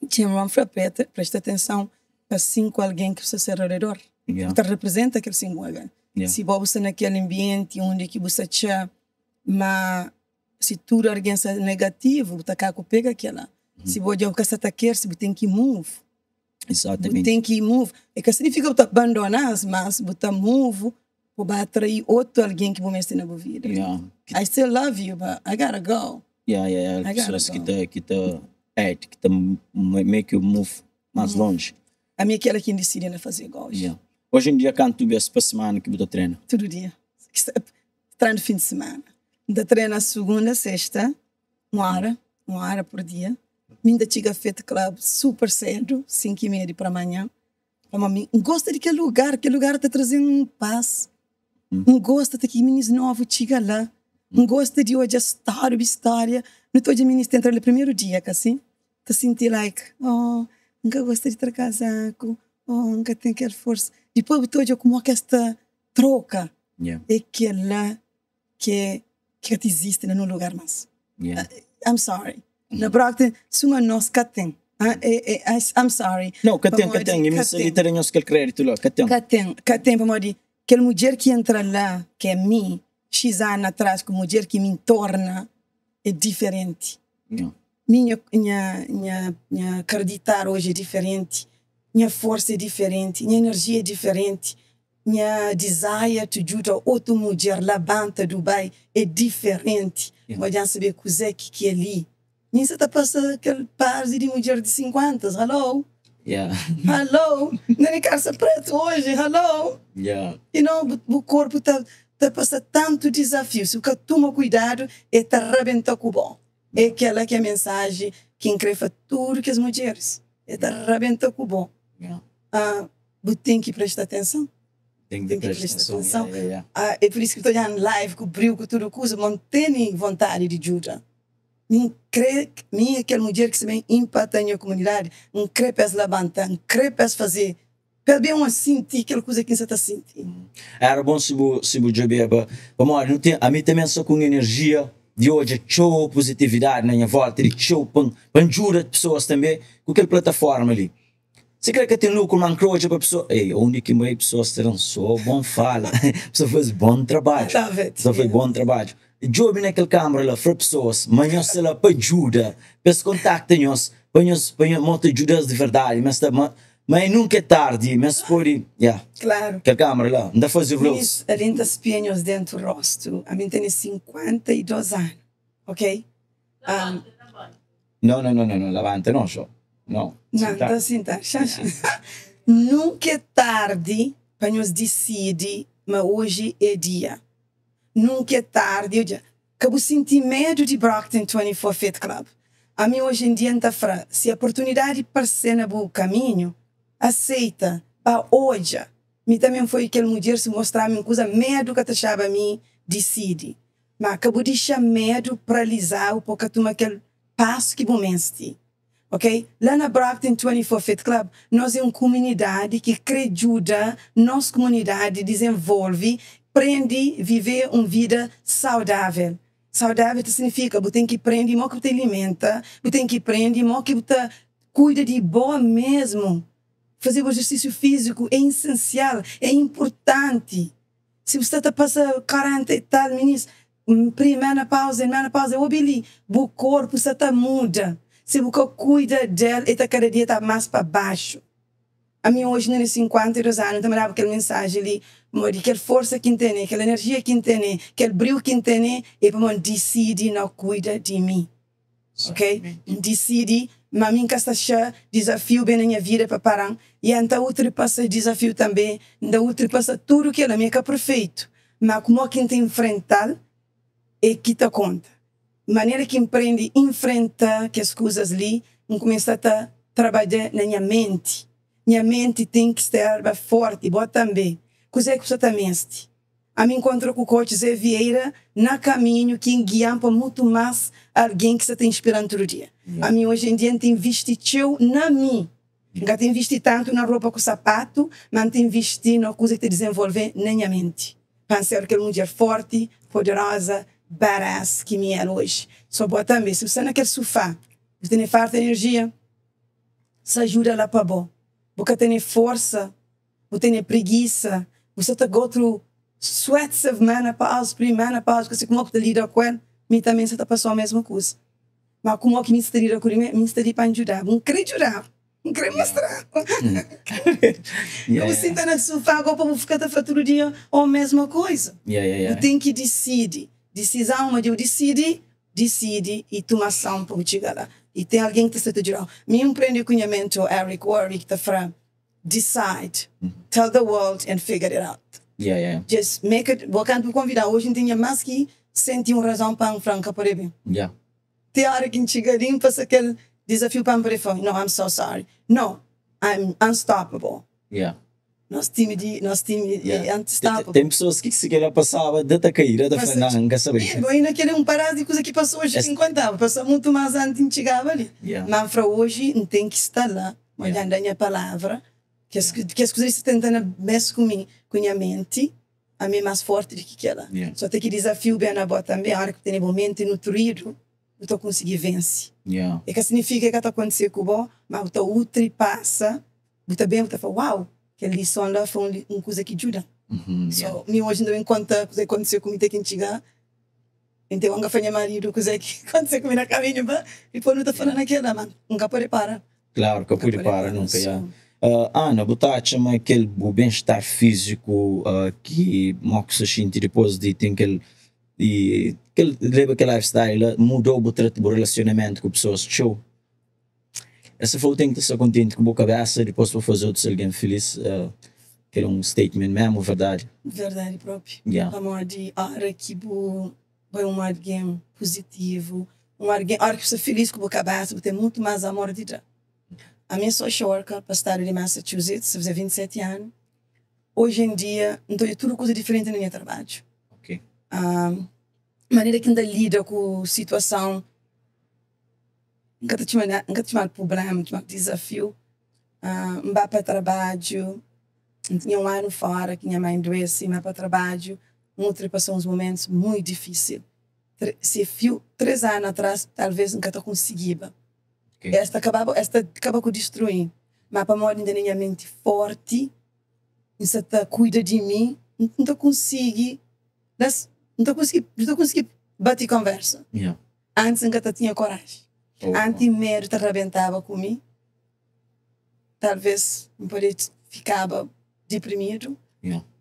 Tinha uma frapeta, presta atenção para 5 alguém que você ser ao redor. Yeah. Você representa aquele 5 alguém. Yeah. Se você naquele ambiente onde que você está, mas se tudo alguém é negativo, você pega aquela. Se você está quer, você tem que move. Exatamente. Você tem que move. É que significa que você abandonar, mas você move para atrair outro alguém que você está na vida. Yeah. I still love you, but I gotta go. Yeah. I gotta Pessoas go. que tá make you move mais longe. A minha aquela que decide fazer igual hoje. Yeah. Hoje em dia, quando tu vês para semana que você treina? Todo dia. Treino fim de semana. Ainda treino segunda, sexta, uma hora por dia. Ainda chega a Fit Club super cedo, 5:30 para amanhã. Gosto daquele lugar está trazendo paz. Gosto de que meninos novos chegam lá. Gosto de hoje a história. Não estou de meninos entrar no primeiro dia, assim. Te senti like, nunca gosto de ter casaco, nunca tenho aquela força. Depois eu como que esta troca. Yeah. É aquela que existe no lugar mais. Yeah. I'm sorry. Na Brockton, suma nós que tem. I'm sorry. Não, que tem. E me se terem os que crédito lá, que tem. Que tem, para dizer, aquela mulher que entra lá, que é mim, X anos atrás, que mulher que me torna, é diferente. Yeah. Minha acreditar hoje é diferente. Minha força é diferente. Minha energia é diferente. Minha desire to ajudar outra mulher lá banta Dubai é diferente. Mas já saber que é ali. Nem se está passando aquele par de mulher de 50. Hello? Yeah. Hello? Nem calça preto hoje. Hello? Yeah. O corpo está passando tanto desafio. Se você toma cuidado, está arrebentando com o bom. É aquela que é a mensagem que encrefa tudo que as mulheres. Está arrebentando com o bom. Yeah. Você tem que prestar atenção. Tem que prestar atenção. Yeah. É por isso que estou em live, com brilho, com tudo coisa, mas não tem vontade de ajudar. Não crê, minha aquela mulher que se vem impactar na comunidade, não crê para se levantar, não crê para se fazer. Para bem uma sentir aquela coisa que você está sentindo. Era bom se você bebê, a mim também só com energia de hoje, show positividade na minha volta, de show para ajudar as pessoas também, com aquela plataforma ali. Se quer que tem lucro, man croja para a pessoa, a única meia pessoas terão só bom fala, a pessoa faz bom trabalho, só faz bom trabalho. Job naquela câmera lá, para pessoas, mas nós lá para ajuda, para contactar-nos, para nós ajudar de verdade, mas nunca é tarde, mas pode, Claro. Aquela câmera lá, não dá fazer vlogs. A gente espinhos dentro do rosto, a mim tem 52 anos, ok? Não, levanta não só. Não, está sentar. Nunca é tarde para nós decidir, mas hoje é dia. Nunca é tarde. Eu acabo sentir medo de Brockton 24 Fit Club. A mim hoje em dia não está fraca. Se a oportunidade aparecer no bom caminho, aceita. Para hoje, me também foi aquele mulher se mostrar uma coisa, medo que achava a mim, decide. Mas acabo de deixar medo paralisar porque toma aquele passo que momento. Ok? Lá na Brockton 24 Fit Club, nós é uma comunidade que ajuda, nossa comunidade desenvolve, aprende a viver uma vida saudável. Saudável significa que você tem que aprender como você alimenta, você tem que aprender como você cuida de boa mesmo. Fazer o exercício físico é essencial, é importante. Se você está passando 40 e tal, meninos, menopausa, o corpo está muda. Se você cuida dela, está cada dia está mais para baixo. A mim hoje, nos 52 anos, também dava aquela mensagem ali, aquela força que tem, aquela energia que tem, aquele brilho que tem, e para mim decide não cuida de mim. Ok? Decide, mas mim que está desafio bem na minha vida para parar, e então ultrapassa desafio também, então ultrapassa tudo que ela me é perfeito. Mas como que tem enfrentar, é que te conta. Maneira que empreende enfrentar que as coisas ali, começa a trabalhar na minha mente. Minha mente tem que estar forte, boa também. Coisa é que você também este. A mim encontro com o coach Zé Vieira na caminho que guia para muito mais alguém que você está inspirando todo dia. A mim hoje em dia tem investido na mim. Não tem investido tanto na roupa com sapato, mas tem investido na coisa que te desenvolve na minha mente. Para ser aquela mulher forte, poderosa, badass que me é hoje. Só boa também, se você naquele sofá, você tem falta de energia, se ajuda lá para bom. Você tem força, você tem preguiça, você está going sweats of menopause, pre-menopause, que você como que lida com ele, mim também você está passando a mesma coisa. Mas como que me está lidando com ele, me está ali para ajudar. Não quero ajudar, não quero mostrar. Você está no sofá, agora para ficar todo dia a mesma coisa. Você tem que decidir. Decisão, mas eu decide e toma ação para chegar lá. E tem alguém que está te ajudando. Meu empreendimento, Eric Warwick, está falando, decide, tell the world and figure it out. Just make it. Vou convidar hoje, não tinha mais que sentir uma razão para franca por ele. Tem hora que chega ali, passa aquele desafio para me falar, no, I'm so sorry. No, I'm unstoppable. Nós time unstoppable. Tem pessoas que se querem passar de cair, da fananga, sabe? Eu ainda quero parar de coisa que passou hoje 50, passou muito mais antes de chegar ali. Mas para hoje, não tem que estar lá, olhando a minha palavra. Que as coisas estão tentando mexer com minha mente, a mim é mais forte do que ela. Só tem que desafio bem na boa também, a hora que tem a mente nutrido, eu estou conseguindo vencer. E que significa que está acontecendo com o mas eu estou ultrapassa, eu também estou falando, uau, aquela lição lá foi uma coisa que ajuda. So, me hoje não encontra coisa que aconteceu comigo tem que chegar, então eu não faço marido, coisa que aconteceu comigo na caminho, e depois não está falando aquela, mas nunca pode parar. Claro, que pode parar, nunca, Ana, você chama aquele bem-estar físico que você sente depois de ter aquele lifestyle, mudou o relacionamento com pessoas, show. Essa foi o tempo que você contente com a cabeça, depois para fazer outro alguém feliz, que é statement mesmo, verdade? Verdade próprio. Amor de hora que vai alguém positivo, hora que você é feliz com a cabeça, tem muito mais amor de Deus. A minha social worker para o estado de Massachusetts, faz 27 anos. Hoje em dia, então é tudo coisa diferente no meu trabalho. A maneira que ainda lida com a situação, nunca tinha problema, tinha desafio. Vá para trabalho, tinha um ano fora, que minha mãe doece, vai para trabalho, passou uns momentos muito difíceis. Se fio 3 anos atrás, talvez nunca conseguia. Esta acaba com destruir. Mas para morrer ainda minha mente forte, você cuida de mim, não consigo bater conversa. Antes nunca tinha coragem. Antes medo te arrebentava comigo. Talvez não poderia ficava deprimido.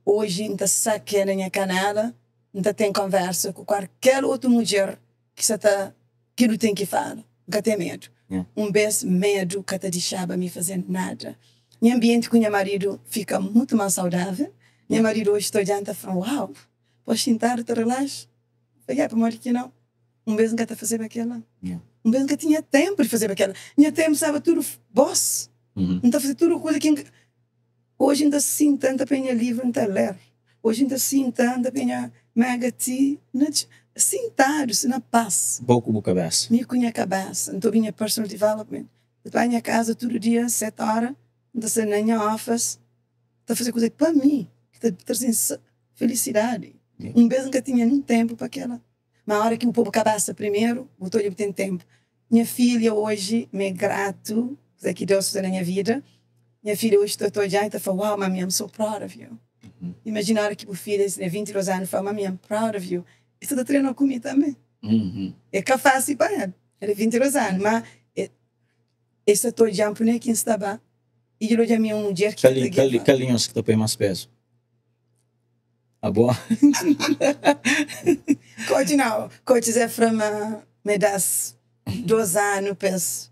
Hoje ainda saque na minha canela, ainda tem conversa com qualquer outra mulher que não tem que falar. Nunca tem medo. Vez medo que te deixava me fazer nada. Meu ambiente com meu marido fica muito mais saudável. Meu marido hoje está olhando e fala, uau, posso sentar, te relaxa? Falei, para morrer que não. Vez nunca te fazer aquela. Vez nunca tinha tempo de fazer aquela. Minha tempo sabe tudo boss. Então fazer tudo coisa que hoje ainda sim tanta penha livro, não ler. Hoje ainda sim tanta penha magazine, sentado, na paz. Pouco com a cabeça. Me com a cabeça. Então, minha personal development. Eu estou em casa todo dia, 7 horas, estou na minha office, estou a fazer coisa para mim, que está trazendo felicidade. Vez nunca tinha nem tempo para aquela. Mas a hora que eu pôr a cabeça primeiro, eu estou a ter tempo. Minha filha hoje, me é grato, que Deus fez na minha vida. Minha filha hoje está olhando e fala, wow, mami, I'm so proud of you. Imagina a hora que o filho de 22 anos fala, mami, I'm proud of you. Isso está treinando comigo também. É que é fácil para ele. Ele é 22 anos, mas esse estou olhando para quem está bem. E eu olho a minha mulher que está calinhos que está mais peso. Ah, boa? Coach não. Coach é para me dar 2 anos, peso.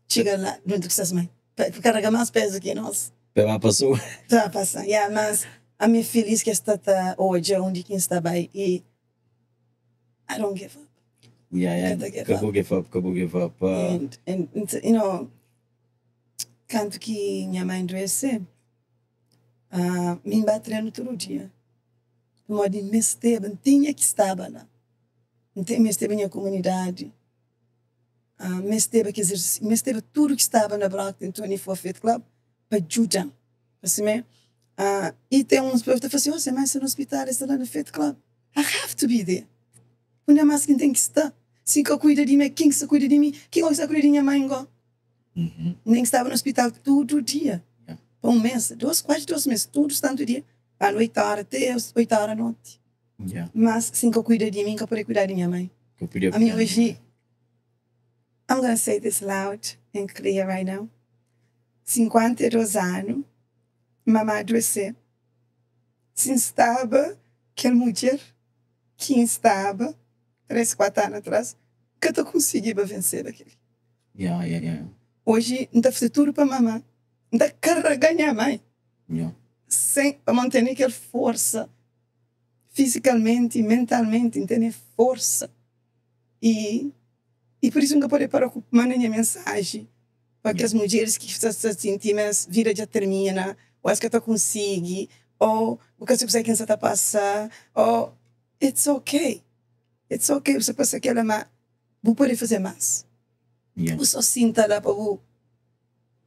Chega lá, não tem que ser mãe. Carrega mais peso que nós. Pela passou? Está passando, mas a minha feliz que está hoje, onde quem está bem, e I don't give up. Acabou give up. And you know, canto que minha mãe adoece, me treino todo dia. Como de mesteba, tinha que estava lá. Não tem mesteba minha comunidade. Mesteba que exerce, mesteba tudo que estava na Brockton 24 Fit Club para ajudar. Assim, e tem uns pessoas que falam assim, mas se no hospital está lá no Fit Club, I have to be there. Não é mais quem tem que estar. Se eu cuido de mim, quem se cuida de mim, quem gosta de cuidar de minha mãe, nem estava no hospital todo dia. Por um mês, quase 2 meses, todos tanto dia. Para 8 horas até 8 horas da noite. Mas se eu cuido de mim, eu posso cuidar de minha mãe. A mim hoje, I'm going to say this loud and clear right now. 52 anos, mamãe adoeceu. Se estava aquela mulher que estava 3, 4 anos atrás, que eu consegui vencer aquele. Hoje, não está fazendo tudo para mamãe. Não está carregando minha mãe. Sem para manter aquela força. Fisicamente, mentalmente, entender força. E por isso nunca pode parar com minha mensagem. Para as mulheres que se sentem, mas vida já termina, ou acho que eu consigo, ou o que você quem está passar, ou it's okay. It's okay, você passa aquela, mas vou poder fazer mais. Você só sinta lá para o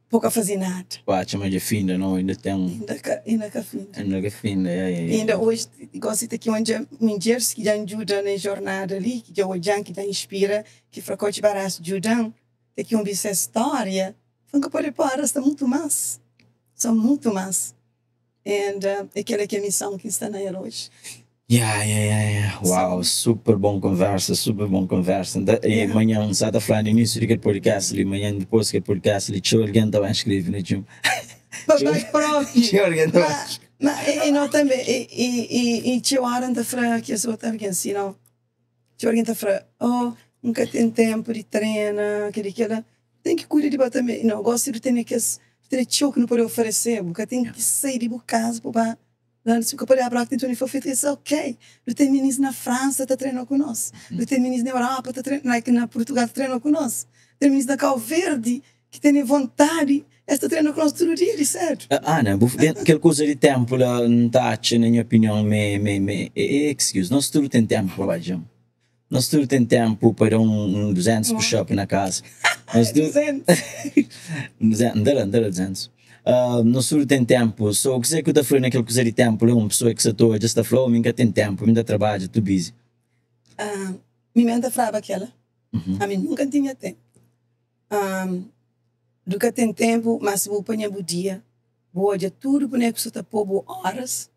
pouco fazer nada. Pode chamar de finda, não? Ainda tem. Ainda que finda. Ainda que finda, Ainda hoje, gosto de que onde mulheres que já ajudam na jornada ali, que já olham, que já inspira, que frequentam várias ajudam, tem que ouvir essa história, nunca pode parar, está muito mais. São muito mais. E aquela que é a missão que está na hoje. Uau, super bom conversa, super bom conversa. E amanhã, não está falando início daquele podcast ali, amanhã depois daquele podcast ali, tinha alguém que estava a escrever, né, Jim? Papai próprio. Tinha alguém que estava Mas não também, e tinha hora de falar que eu sou também assim, não. Tinha alguém que fala, nunca tem tempo de treinar, aquela. Tem que cuidar de você também. Não, gosto de ter aquele show que não pode oferecer, porque tem que sair de casa para se eu poder abrir tem 24 Fit, é ok. Eu tenho meninos na França que treinam conosco. Eu tenho meninos na Europa que treinam, na Portugal que treinam conosco. Tem meninos da Cabo Verde que têm vontade, esta treinam conosco todo dia, certo? Ana, aquela coisa de tempo lá, não está, na minha opinião, excuse, nós tudo tem tempo lá, Jim. Nós tudo tem tempo para 200 push-up na casa. Nós 200? 200. Nós tudo tem tempo. So, o que é que eu estou falando naquela coisa de tempo? Uma pessoa que já está falando, nunca tem tempo, ainda trabalha, estou busy. Minha mãe falava aquela. A mim nunca tinha tempo. Nunca tem tempo, mas vou pôr o dia. Vou olhar tudo para que você está pondo horas.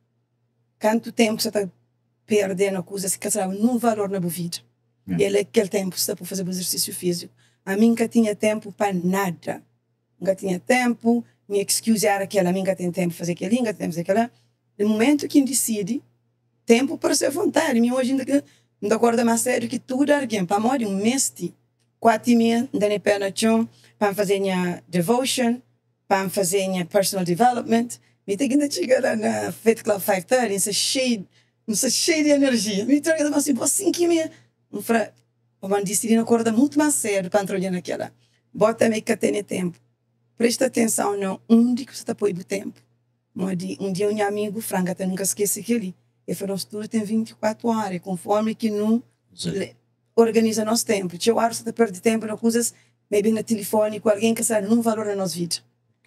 Quanto tempo você está perdendo coisas que não valor na vida. Ele é aquele tempo que está para fazer exercício físico. A mim nunca tinha tempo para nada. Nunca tinha tempo. Minha excuse era aquela, a mim nunca tem tempo para fazer aquilo, nunca tem tempo para fazer aquela. No momento que decide, tempo para ser vontade. Minha hoje ainda acorda mais sério que tudo alguém. Para morrer um mês, 4h30, ainda nem pé no chão, para fazer minha devotion, para fazer minha personal development. Me tem que ainda chegar lá na Fit Club 5:30, cheio de energia. Me traga assim, por 5h30. Vamos decidir acordar muito mais cedo para entrar naquela. Bota meio que tem tempo. Presta atenção no onde que você está pondo o tempo. Um dia um amigo, Franca, até nunca esquece aquele. Ele falou, tudo tem 24 horas, conforme que não organiza nosso tempo. Tinha hora você está perdendo tempo em coisas, maybe no telefone, com alguém que sabe, não valora a nossa vida.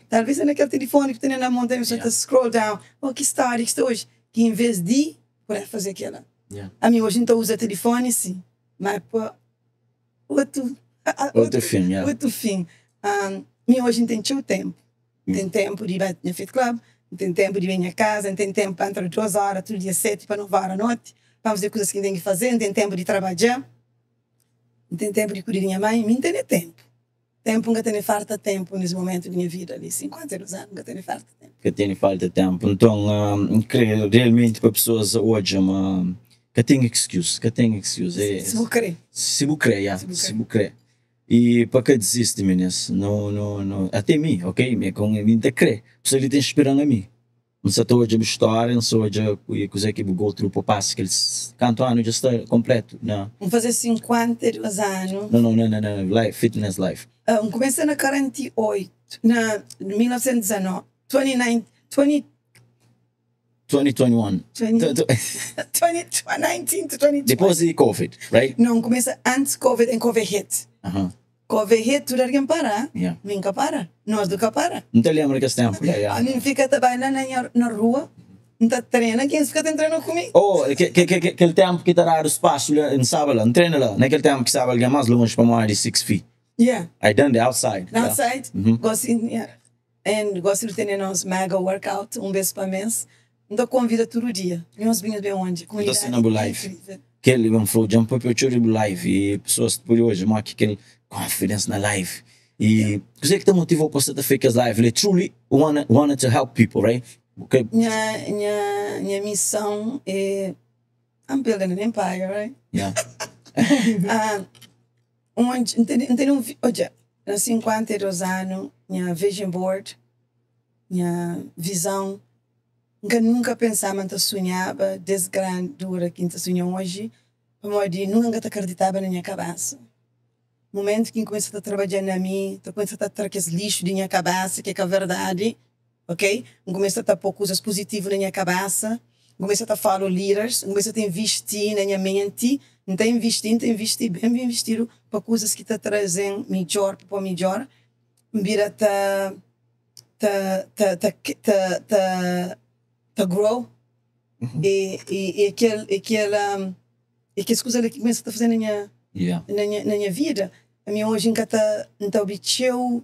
Talvez é naquele telefone que tem na mão, você está scroll down, que história que está hoje. Que em vez de poder fazer aquela. A mim hoje não usa telefone, sim. Mas por outro fim. Mim hoje não tem seu tempo. Tem tempo de ir no Fit Club, tem tempo de vir à casa, tem tempo para entrar 2 horas, todo dia 7 para 9 horas à noite, para fazer coisas que tem que fazer, tem tempo de trabalhar, tem tempo de cuidar da minha mãe, não tem tempo. Tempo nunca tem falta de tempo nesse momento da minha vida ali, 52 anos, nunca tem falta de tempo. Que tem falta de tempo. Então, creio realmente para pessoas hoje, que tem excuse. Se vou crer. Se vou crer. E para que desiste, meninas? Não. Até mim, ok? Me com mim te crer. Você ele tem esperando a mim. Não se estou a história, não sou a coisa que vou go through para passo que eles cantam ano já está completo, não. Vamos fazer 52 anos. Não. Life, fitness life. Comecei na 48, na 1919, 2021. 2019 to 2020. Depois de COVID, right? Não, começa antes Covid e Covid hit. Covid hit, tudo alguém para. Yeah. Nunca para. Nós nunca para. Não te lembro que esse tempo. A mim fica trabalhando na rua, não tá treina, quem fica treinando comigo? Oh, aquele tempo que está o espaço em sábado, não treina lá. Naquele tempo que estava alguém mais longe para mais de 6 feet. Yeah. I done the outside. Outside. Gosto, yeah. And gosto de ter nos mega workout, vez por mês. Então convida todo dia. E uns vinhos bem onde? Então se não live. Que ele vem falou, jump up your live. E pessoas por hoje, mas que aquele confidence na live. E o que te motivou para você fazer as live? Ele truly wanted to help people, right? Okay. Minha missão é I'm building an empire, right? Yeah. Olha, há 52 anos, minha vision board, minha visão, nunca pensava, nunca sonhava, desde grande, dura, que eu sonho hoje, nunca acreditava na minha cabeça. No momento que comecei a trabalhar na mim, comecei a trazer esse lixo da minha cabeça, que é a verdade, ok? Comecei a pôr coisas positivas na minha cabeça, comecei a falar líderes, comecei a investir na minha mente, não investir bem investido para coisas que te trazem melhor, para melhor, vira te grow, e aquelas coisas que comecei a fazer na minha vida. A minha hoje não obteu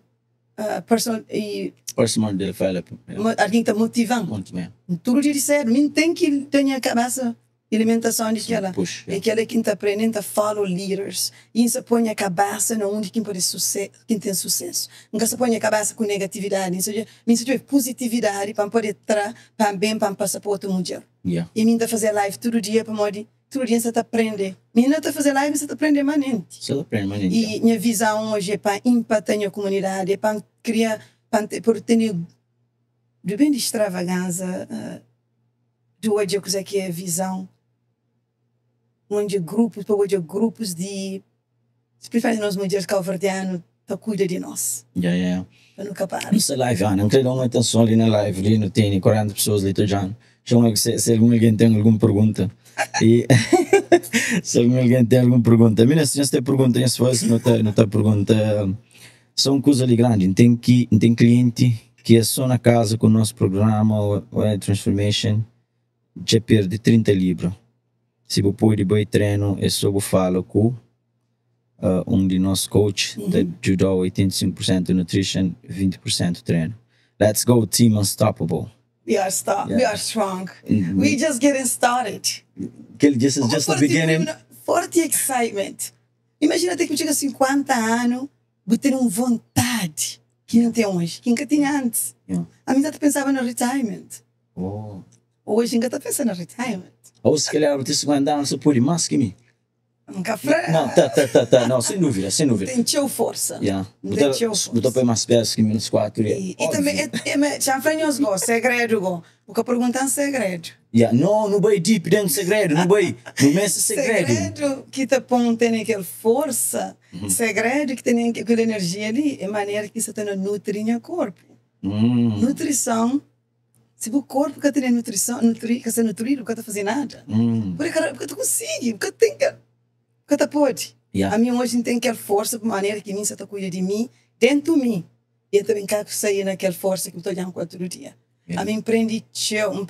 personal development. Alguém está motivando. Muito bem. Tudo dia certo, não tem que ter na cabeça alimentação daquela. É aquela que está aprendendo a follow leaders. E isso põe a cabeça onde quem pode sucesso, quem tem sucesso. Nunca se põe a cabeça com negatividade. Isso é positividade para poder para bem para passar para outra mulher. Yeah. E mim está fazer live todo dia para modo todo dia você está aprendendo. Menina está fazer live você está aprendendo manente. Você aprende manente. E minha visão hoje é para impactar a comunidade, é para criar, para ter de bem de extravagância, do hoje coisa que é visão, onde grupos de, principalmente nós mulheres calverdianos, tá cuida de nós. Yeah. Para nunca parar. Isso é live, não creio uma atenção ali na live, ali não tem 40 pessoas ali já. Se alguém tem alguma pergunta. E se alguém tem alguma pergunta, mira, se tem pergunta, se você não tem pergunta, são coisas ali grandes. Tem cliente que é só na casa com o nosso programa, o Transformation, já perde 30 libras. Se você pode ir treino, é só falar com de nossos coach, que ajudou 85% nutrition, 20% treino. Let's go, team unstoppable. We are strong. We just getting started. This is just the beginning. Forte excitement. Imagina ter que chegar a 50 anos, vou ter uma vontade que não tem hoje, que nunca tinha antes. A minha pensava no retirement. Hoje nunca está pensando no retirement. Ou se calhar você 50 anos, você pode mais que mim. Um café? Não, não, sem dúvida. Tem teu força. Botou para mais perto que menos 4. E também, já franhos go, segredo go. O que perguntam segredo. Não vai deep dentro do segredo, não vai. Não é segredo. Segredo que te põe tem aquela força, segredo que tem aquela energia ali, é maneira que você tem nutrir no corpo. Nutrição, se o corpo que tem nutrição, que você nutrir, não está fazendo nada. Porque tu consegue, porque tem que você pode. A mim hoje tem aquela força de maneira que você está cuidando de mim, dentro de mim. E eu também quero sair naquela força que eu estou olhando todo dia. A mim empreende tchau.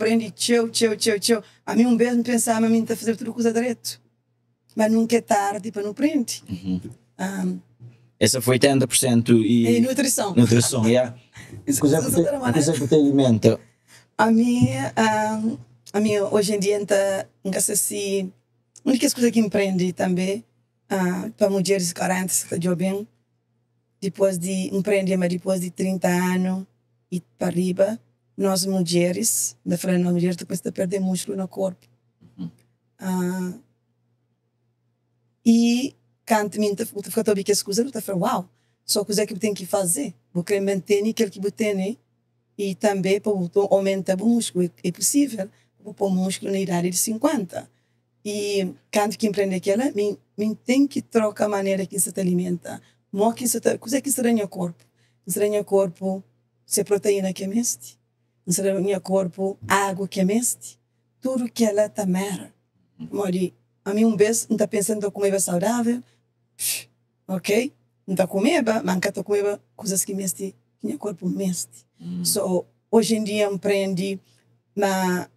A mim mesmo pensava, a mim está fazendo tudo coisa direito. Mas nunca é tarde para não prender. Essa foi 80% e... nutrição. Nutrição, coisa que te alimenta. A mim hoje em dia, nunca sei se... A única coisa que empreende também, para mulheres 40, está bem, depois de empreender, mas depois de 30 anos e para arriba, nós mulheres, da frente nós mulheres, depois de perder músculo no corpo. E quando me fica a ouvir as coisas, eu falo, uau, só coisa que eu tenho que fazer, vou querer manter aquilo que eu tenho e também para aumentar o músculo, é possível, vou pôr músculo na idade de 50. E quando que empreende aquela, tem que trocar a maneira que você te alimenta. Coisa que estranha o corpo. Estranha o corpo, se proteína que é mestre. no meu corpo, água que é meste, tudo que ela tá mera. Mori, a mim vez, não tá pensando em comer saudável, ok? Não tá comer, mas não tá comer coisas que meste, que meu corpo meste. So, hoje em dia, aprendi, mas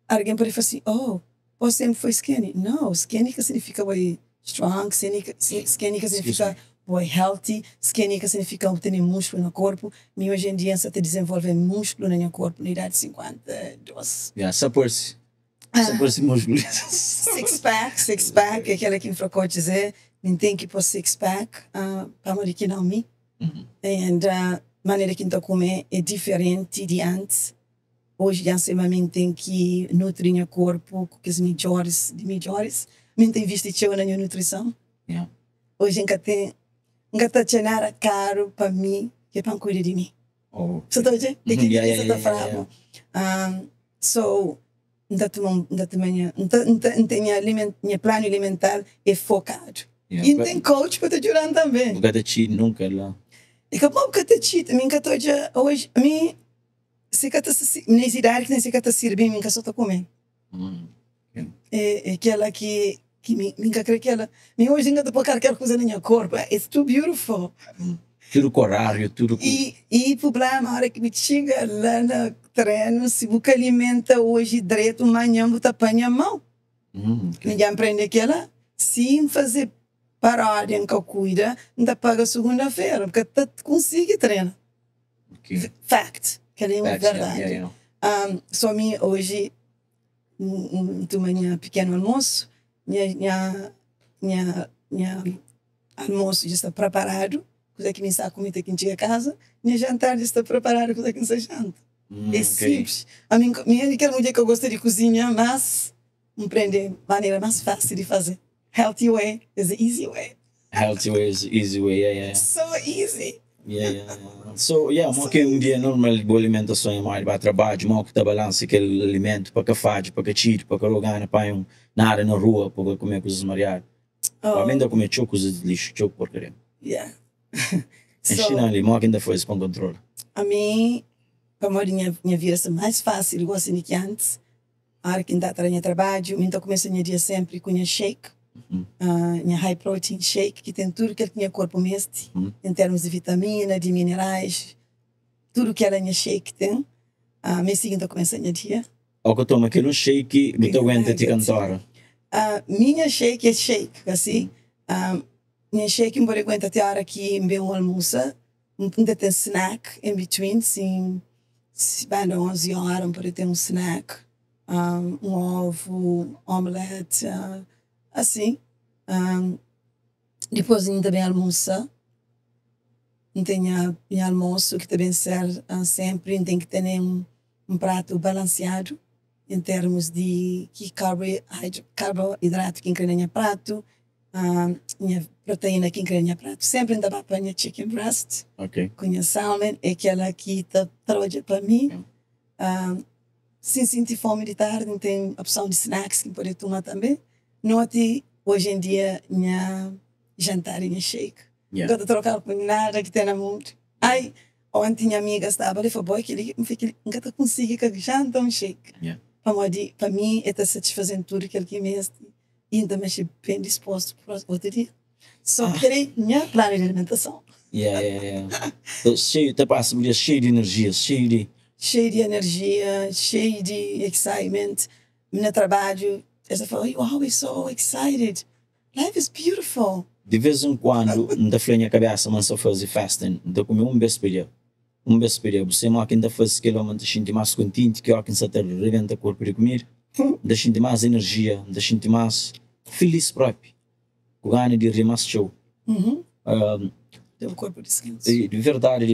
alguém pode falar assim, oh, você sempre foi skinny. Não, skinny que significa boy strong, skinny que significa boy healthy, skinny que significa ter músculo no corpo. E hoje em dia, você te desenvolve músculo no meu corpo na idade de 52. Só por si músculo. Six pack, é aquela que me fracou dizer, não tem que pôr six pack, para morrer que não me. E a maneira que eu comer é diferente de antes. Hoje, já sei, mas tem que nutrir o corpo com as melhores. Não tem visto isso na minha nutrição. Hoje, nunca tem nada caro para mim, que é para cuidar de mim. Você está vendo? É que você está falando. So, meu plano alimentar é focado. E tem coach para te ajudar também. Nunca te cheat, nunca lá. E que bom que te cheat. Hoje, a mim, se que nessa idade que nem se que tá servindo, minha só tá comendo. É aquela que minha crê que ela, minha hoje ainda tá por qualquer coisa na minha corpo. It's too beautiful. Tudo com horário, tudo com... E o problema, a hora que me chega lá no treino, se você alimenta hoje direito, amanhã você apanha a mão. Ninguém aprende aquela. Se fazer paródia em que eu cuida, ainda paga segunda-feira, porque você consegue treinar. Fact. Que é uma verdade. Só mim hoje, tomei pequeno almoço, minha almoço já está preparado, coisa que me está comida aqui em casa, minha jantar já está preparado, coisa que não se janta. É simples. A minha quer mulher que eu gosto de cozinhar, mas aprender maneira mais fácil de fazer. Healthy way is the easy way. Healthy way is the easy way, yeah. So easy. So, mo que dia normal boa alimentação é mais para trabalho, mo que tá balança aquele alimento para que faz, para que tira, para que rogar para nada na rua, para comer coisas variadas. Para mim, comer coisas de lixo, porcaria. Em China ali, mo que ainda foi para controle. A mim, para minha vida ser mais fácil, igual assim que antes, a hora que ainda trabalho trabalho, então começo a minha dia sempre com minha shake. Minha high protein shake, que tem tudo que o meu corpo meste, em termos de vitamina, de minerais, tudo que a minha shake tem. Me seguindo começa a minha dia. Ou que toma aquele shake, você aguenta te cantar? Minha shake é shake, assim. Minha shake, embora aguenta até a hora que me almoço, ainda tem snack in between, sim. Se vai 11 horas, pode ter snack, ovo, omelete, assim. Depois ainda bem almoço. Tenho almoço que também serve sempre. Tem que ter um prato balanceado em termos de carboidrato que entra no prato, minha proteína que entra no prato. Sempre ainda vai para a chicken breast. Com a salmon, é aquela que trabalha para mim. Se sentir fome de tarde, tem a opção de snacks que pode tomar também. Note, hoje em dia, minha jantar e shake. Não estou trocar por nada que tenha muito. Ontem minha amiga estava ali, falou, boy, que nunca consegui que jantar shake. Para mim, está satisfazendo tudo que ele mesmo e ainda me bem disposto para o outro dia. Só queria minha plano de alimentação. Cheio, tá passando cheio de energia, cheio de energia, cheio de excitement. No trabalho, eu falo, you're always so excited. Life is beautiful. De vez em quando, ainda foi na cabeça, mas só fazer fasting. Então, comi vez por dia. Você ainda faz aquilo, mas deixa mais contente, que eu que não reventa o corpo de comer. Deixa mais energia, deixa mais feliz próprio. Com ganas de rir mais show. Teu corpo descansa. De verdade,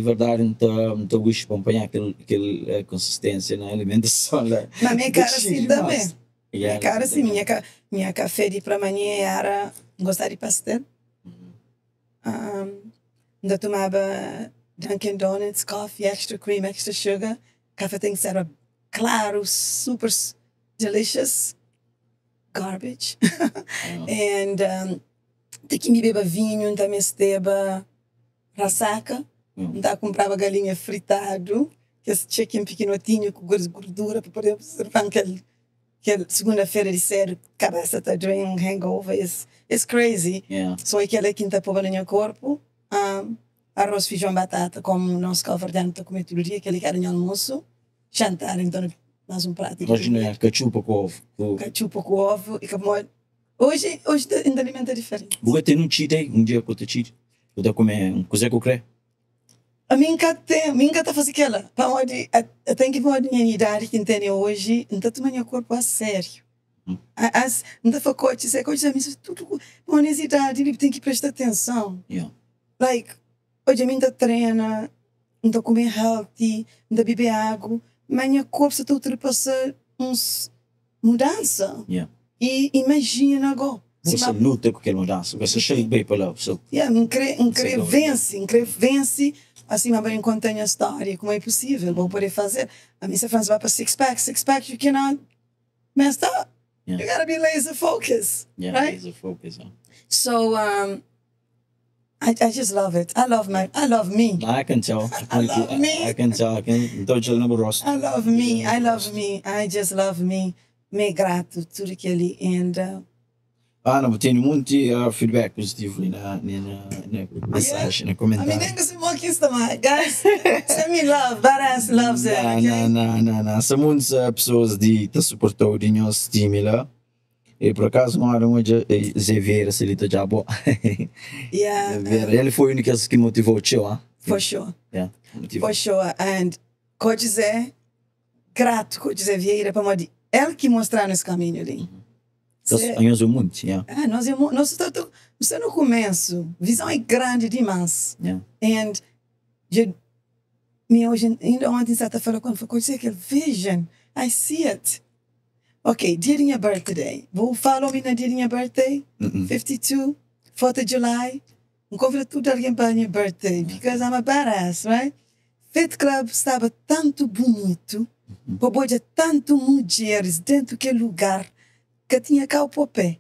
então wish para acompanhar aquela consistência na alimentação. Na minha cara sim também. Minha cara sim, minha café de para amanhã era gostar de pastel. Ainda tomava Dunkin' Donuts, coffee, extra cream, extra sugar. Café tem que ser claro, super delicious. Garbage. And tem que me beber vinho, também se beba ressaca. Então comprava galinha fritado, que esse chicken pequenotinho com gordura para poder observar aquele segunda-feira de sério, cabeça está doing hangover. It's crazy. Yeah. Só aquela quinta povo no meu corpo. Arroz, feijão, batata, como nós calvardianos para comer todo dia, aquele cara no almoço. Jantar, então, mais um prato. Imagina, cachupa com ovo. Cachupa com ovo e como hoje ainda alimenta diferente. Você tem um cheat aí, um dia que eu te cheat. Eu tô comendo um coisa que eu creio. A mim nunca tá fazendo aquela. Para onde tem que ver a minha idade que tem hoje, não tá tomando meu corpo a sério. Não tá fazendo coach, a mim tudo com a idade, ele tem que prestar atenção. Yeah. Like, hoje a mim tá treina, não tá comer healthy, não tá beber água, mas meu corpo está ultrapassando uns mudança. Yeah. E imagina agora. Você luta com aquela mudança, você chega bem para lá. Vence, assim, mas bem conta a história, como é possível, vou poder fazer. A minha França vai para six pack, you cannot mess up. Yeah. You gotta be laser focused, Yeah, right? laser focus. Huh? So, I just love it. I love me. I can tell. I love me. I can tell. I can touch a number of I love me. I just love me. Me grato, tudo aquilo. And, não, tenho muito feedback positivo na mensagem, na comentário. I mean, I'm going to say more guys. Send me love. Badass loves it. Okay? Não. São muitas pessoas que te suportam o nosso time lá. E por acaso não era uma de ver se ele está já bom. Yeah. Ele foi o único que motivou o tio, For sure. Yeah, For sure. And pode dizer, grato, pode dizer, Vieira, para mim, ele que mostrar nesse caminho ali. Nós muito, yeah. Nós estamos no começo. Visão é grande demais. Yeah. And hoje, ainda ontem, sexta-feira, quando foi dizer aquele vision, I see it. Okay, dia de minha birthday. Vou follow me na dia de minha birthday? 52, 4th of July. Não convido tudo alguém para minha birthday, because I'm a badass, right? Fit Club estava tanto bonito, podia tanto mulheres dentro daquele lugar, que tinha cá o popé.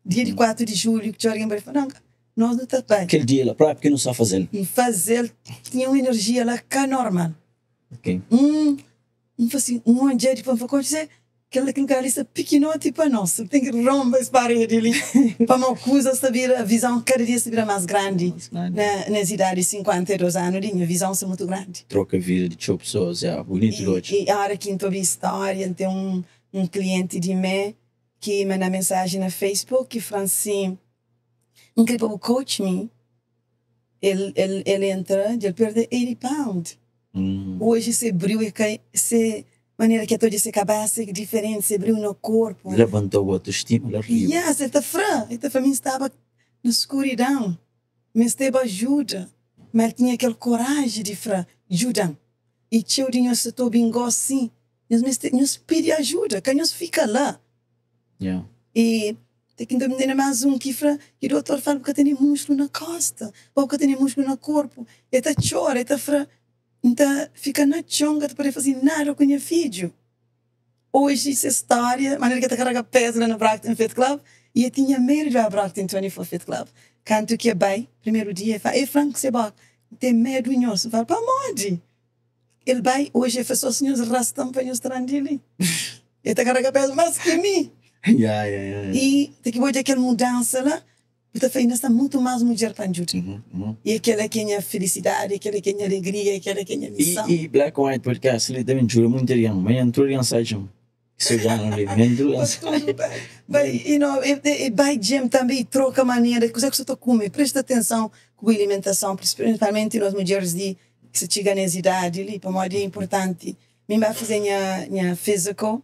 Dia de 4 de julho, que alguém vai falar, nós não estamos bem. Aquele dia lá, para que não sabe fazer. E fazer, tinha uma energia lá cá normal. Ok. Assim, dia de pão, dizer, aquele lugar ali está pequenote para nós. Tem que romper as paredes ali. Para uma coisa, saber a visão cada dia se vira mais grande. Nas idades de 52 anos, a visão é muito grande. Troca a vida de pessoas, é bonito hoje. E a hora que eu vi história, tem um cliente de mim que manda mensagem na Facebook que fala assim, não quer para o coach me. Ele entra, ele perde 80 pounds. Hoje se abriu e se maneira que toda essa cabeça diferente se abriu no corpo. Levantou a autoestima, ele riu. Yes, ele estava na escuridão, mas teve ajuda. Mas ele tinha aquela coragem de falar, ajuda. E tio de nós estou bem assim, nós pede ajuda, que nós fica lá. Yeah. E tem que entender mais que fala, e o doutor fala que tem músculo na costa, ou que tem músculo no corpo. Ele chora, ele fala, então fica na chonga para fazer nada com o filho. Hoje essa história, maneira que ele carrega peso lá no Brockton Fit Club, e eu tinha medo de Brockton 24 Fit Club. Canto que é bem, primeiro dia, ele fala, Franco, você tem medo de nós? Eu falo, para onde? Ele vai, hoje ele faz só os senhores rastam para nós tranquilo. Ele carrega peso mais que mim. Yeah. E tem que ver aquela mudança lá, porque ainda está muito mais mulher para ajudar. E aquela que é a felicidade, aquela que é a alegria, aquela que é a missão. E Black White Podcast, ele também jura muito de mas entrou em site. Isso já não lembro. E vai gym também, troca maneira, coisa que você está comendo, presta atenção com a alimentação, principalmente nas mulheres que se chegam nessa idade, ali, para nós é importante. Me vai fazer minha physical,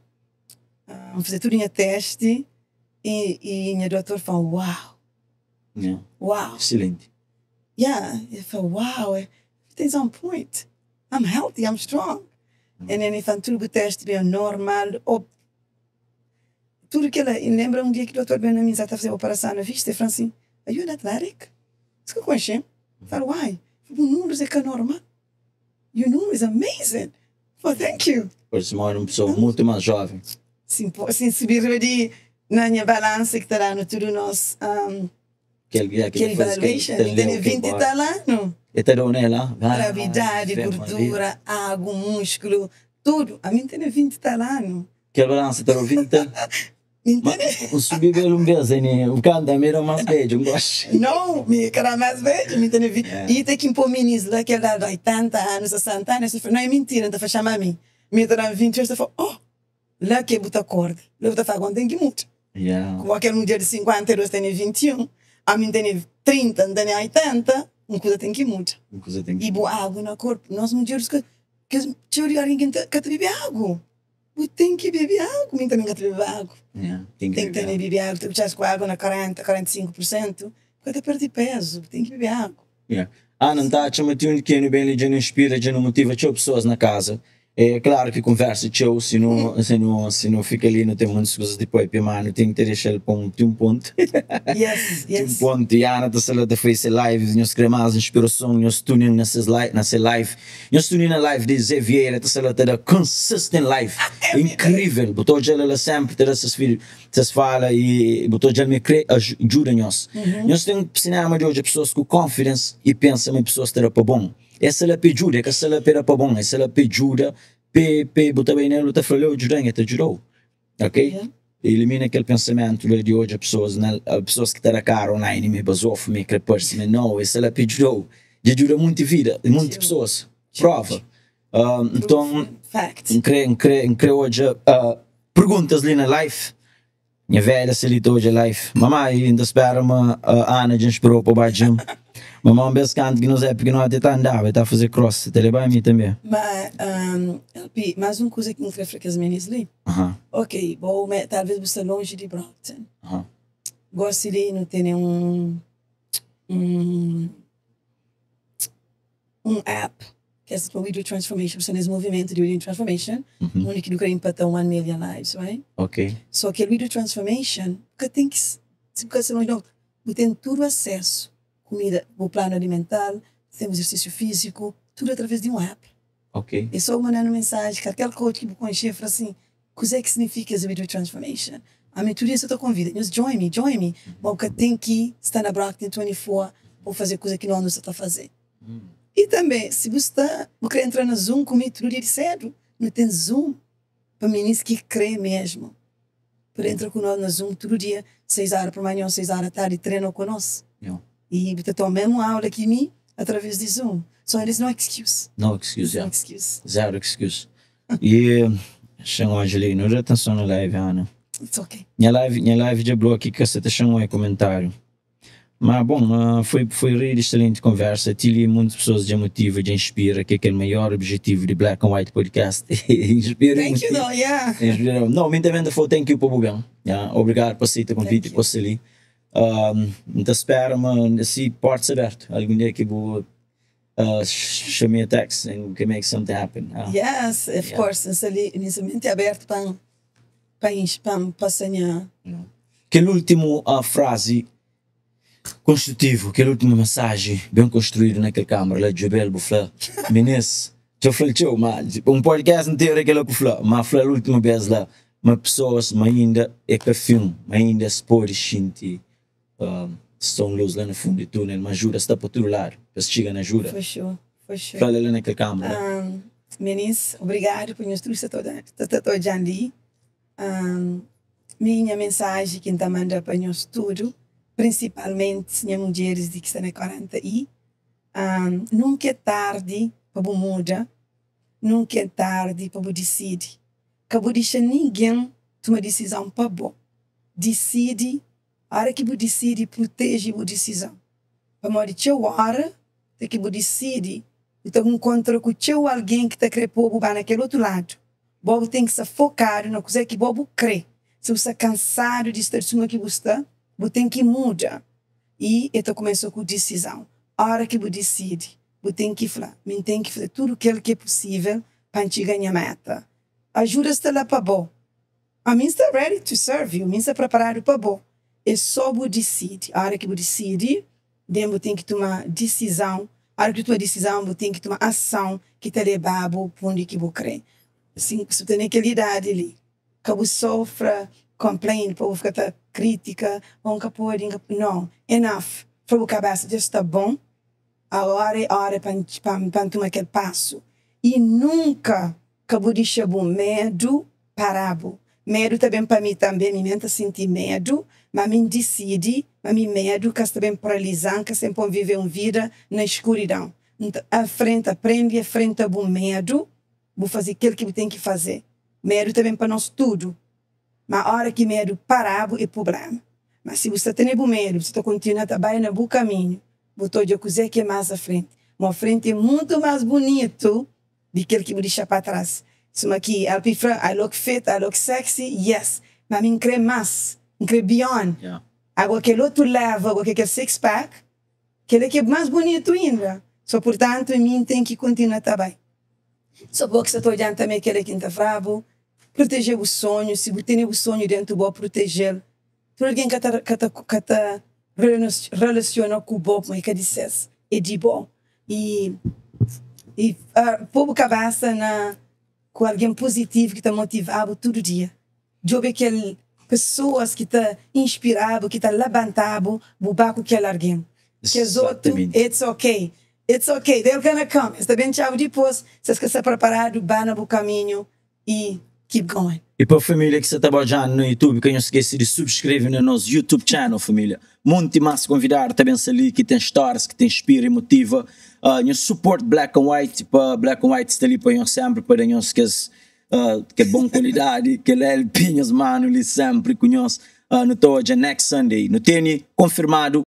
fazer tudo em teste, e o doutor fala, uau. Yeah. Wow. Excelente. Yeah, ele fala, uau, everything's on point. I'm healthy, I'm strong. E ele fala, tudo o teste bem normal. Tudo que ele lembra dia que o doutor Benjamin está fazendo a operação na vista, ele fala assim, are you an athletic? Isso que eu conheço. Ele fala, why? O número é que é normal. Your número is amazing. Oh, thank you. Por isso, uma pessoa muito mais jovem. Sim, subir na minha balança que está no tudo nosso... Aquele evaluation, ele tem 20 anos. E tá dando ela? Gravidade, gordura, água, músculo, tudo. A mim tem 20 anos. Que balança tá 20? Entende? O subir pelo mês, né? O canto é meio mais beijo, não gosto. Não, me cara mais velho, me entende? E tem que impor ministro que ele dá 80 anos, 60 anos, não é mentira, não tá chamar a mim. Me dá 20 anos, fala, oh, lá que buta corda, lá buta fagon tem que muito. Com aquele mulher de 50 anos tem 21, a mim tem 30, tem 80, uma coisa tem que muito. E boa água no corpo, nós mulheres que teoria ninguém que bebe água. Tem que beber água, mim também que beber água. Tem que beber água, tem que echar com água na 40, 45%, porque perde peso, tem que beber água. Não tá, chama um que bem ali, já não inspira, já não motiva, tinha pessoas na casa. É claro que conversa, tchau, se não fica ali, não tem muitas coisas depois, mano, tem que ter deixar ele um ponto. Yes. Um ponto, e Ana tá sala da face live, nós queremos inspiração, nós tuning nessa live, nós tuning na live de Zé Vieira, tá sala da consistent live, incrível, botou já ela sempre ter essas falas e botou já me ajuda nós. Nós temos cinema de hoje pessoas com confidence e pensam em pessoas ter para bom. Essa é a pejura, essa é a pera para bom, essa é a pejura, botar bem nela, tá falando, te ajudou, ok? Elimina aquele pensamento de hoje, as pessoas que estão na cara online, me basou, me crepar-se, não, essa é a pejura, ajuda muita vida, muitas pessoas, prova. Então, creio hoje, perguntas ali na live, minha velha se ali hoje a live, mamãe ainda espera-me, Ana já esperou para o baixo. Mamãe bes canto que não é porque não até tá andava, está a fazer cross, te leva a mim também. Mas uma coisa que não queria que as meninas ali. Ok, bom, talvez você longe de Brockton. Gosto de não ter um app que é para o Video Transformation, você nesse movimento de Video Transformation, onde que não quer impactar 1 million lives, right? Ok. Só que o Video Transformation, porque tem que, se você não tem todo acesso. Comida, o plano alimentar, temos exercício físico, tudo através de um app. Ok. É só mandando mensagem, que aquele coach que me conhece fala assim, o que é que significa esse Video Transformation? A minha tudo isso eu estou convidando, join me. Porque tem que estar na Brockton 24 ou fazer coisa que não está a fazer. E também, se você quer entrar no Zoom comigo todo dia de cedo, não tem Zoom para meninos que crê mesmo. Para entrar conosco no Zoom todo dia, 6 horas por manhã, 6 horas da tarde, treino conosco. E você toma mesmo aula aqui mim através de Zoom. Só eles não excuse. No excuse, No excuse. Zero excuse. E chama Angelina, não atenção na live, Ana. It's okay. Minha live de bloco aqui que você chamou aí comentário. Mas bom, foi excelente conversa. Tive muitas pessoas de motiva, de inspira, que é o maior objetivo de Black and White Podcast. Inspira. Thank you, though, yeah. Inspira. Não, me também foi thank you para o bem. Obrigado por aceitar o convite e por ser ali. Então espero, se portas abertas. Algum dia que vou show me a text and we can make something happen. Yes, of course. Nessa mente aberto para sonhar. Aquela última frase construtiva, aquela última mensagem bem construída naquela câmara, lá de Jobel Bufla, Menes, já falei, mas podcast inteiro aquela Bufla, mas foi a última vez lá, mas pessoas, mas ainda é que filme, ainda se pode sentir. Estão luz lá no fundo do túnel, mas jura está para todo lado, para chegar na jura. For sure. Fala lá naquela câmara. Meninas, obrigado por nos trouxe toda ali. Minha mensagem que está mandando para nós tudo, principalmente as mulheres que estão na 40 e nunca é tarde para mudar, nunca é tarde para decidir. Acabou de deixar ninguém tomar decisão para bom. Decide. A hora que você decide, protege a decisão. Para morrer, hora que você decide, você encontra com alguém que está querendo pôr naquele outro lado. Você tem que se focar na coisa que você crê. Se você está cansado de estar em que você está, você tem que mudar. E então começou com decisão. A hora que você decide, você tem que falar, eu tenho que fazer tudo o que é possível para chegar à meta. Ajuda a estar lá para você. A mim está ready to serve you, a mim está preparado para você. É só você decide. A hora que você decide, você tem que tomar decisão. A hora que você toma decisão, você tem que tomar ação que te leva para onde você crê. Assim, você tem aquela idade ali, que você sofre, complain, para você ficar crítica, não, enough. Para a cabeça, já está bom. a hora para tomar aquele passo. E nunca acabou de chamar medo parado. Medo também para mim também, me mente sentir medo, mas me decide, mas me medo que também paralisante, que sempre viver uma vida na escuridão. Então, aprende a frente ao medo, vou fazer aquilo que tem que fazer. Medo também para nós tudo. Mas a hora que medo parado é problema. Mas se você tem medo, você continua a trabalhar no bom caminho, você já cozer que é mais à frente. Mas a frente é muito mais bonito do que aquilo que me deixa para trás. So aqui, I look fit, I look sexy, yes. Mas me crê mais, me crê beyond. Yeah. Agora aquele outro leva, agora aquele six-pack, aquele que é mais bonito ainda. So, portanto, mim tem que continuar também. Só porque você está olhando também aquele que está bravo, proteger o sonho, se você tem o sonho dentro do proteger. Todo alguém que está relaciona com o bom, mas que diz é de bom. E povo cabeça com alguém positivo que está motivado todo dia. Eu vejo aquelas pessoas que estão inspiradas, que estão levantadas, vou com aquele alguém. Que os outros, it's okay. It's okay, they're gonna come. Está bem, tchau, depois, vocês que estão preparados, vão no caminho e keep going. E para a família que está trabalhando no YouTube, que não esqueça de subscrever no nosso YouTube channel, família. Muito mais convidar também ali que tem stories, que te inspira e motiva. Eu support Black and White, para Black and White está ali para nós sempre, para nós que é boa qualidade, que é LP, mano, ali sempre com nós. No toa next Sunday. No tem confirmado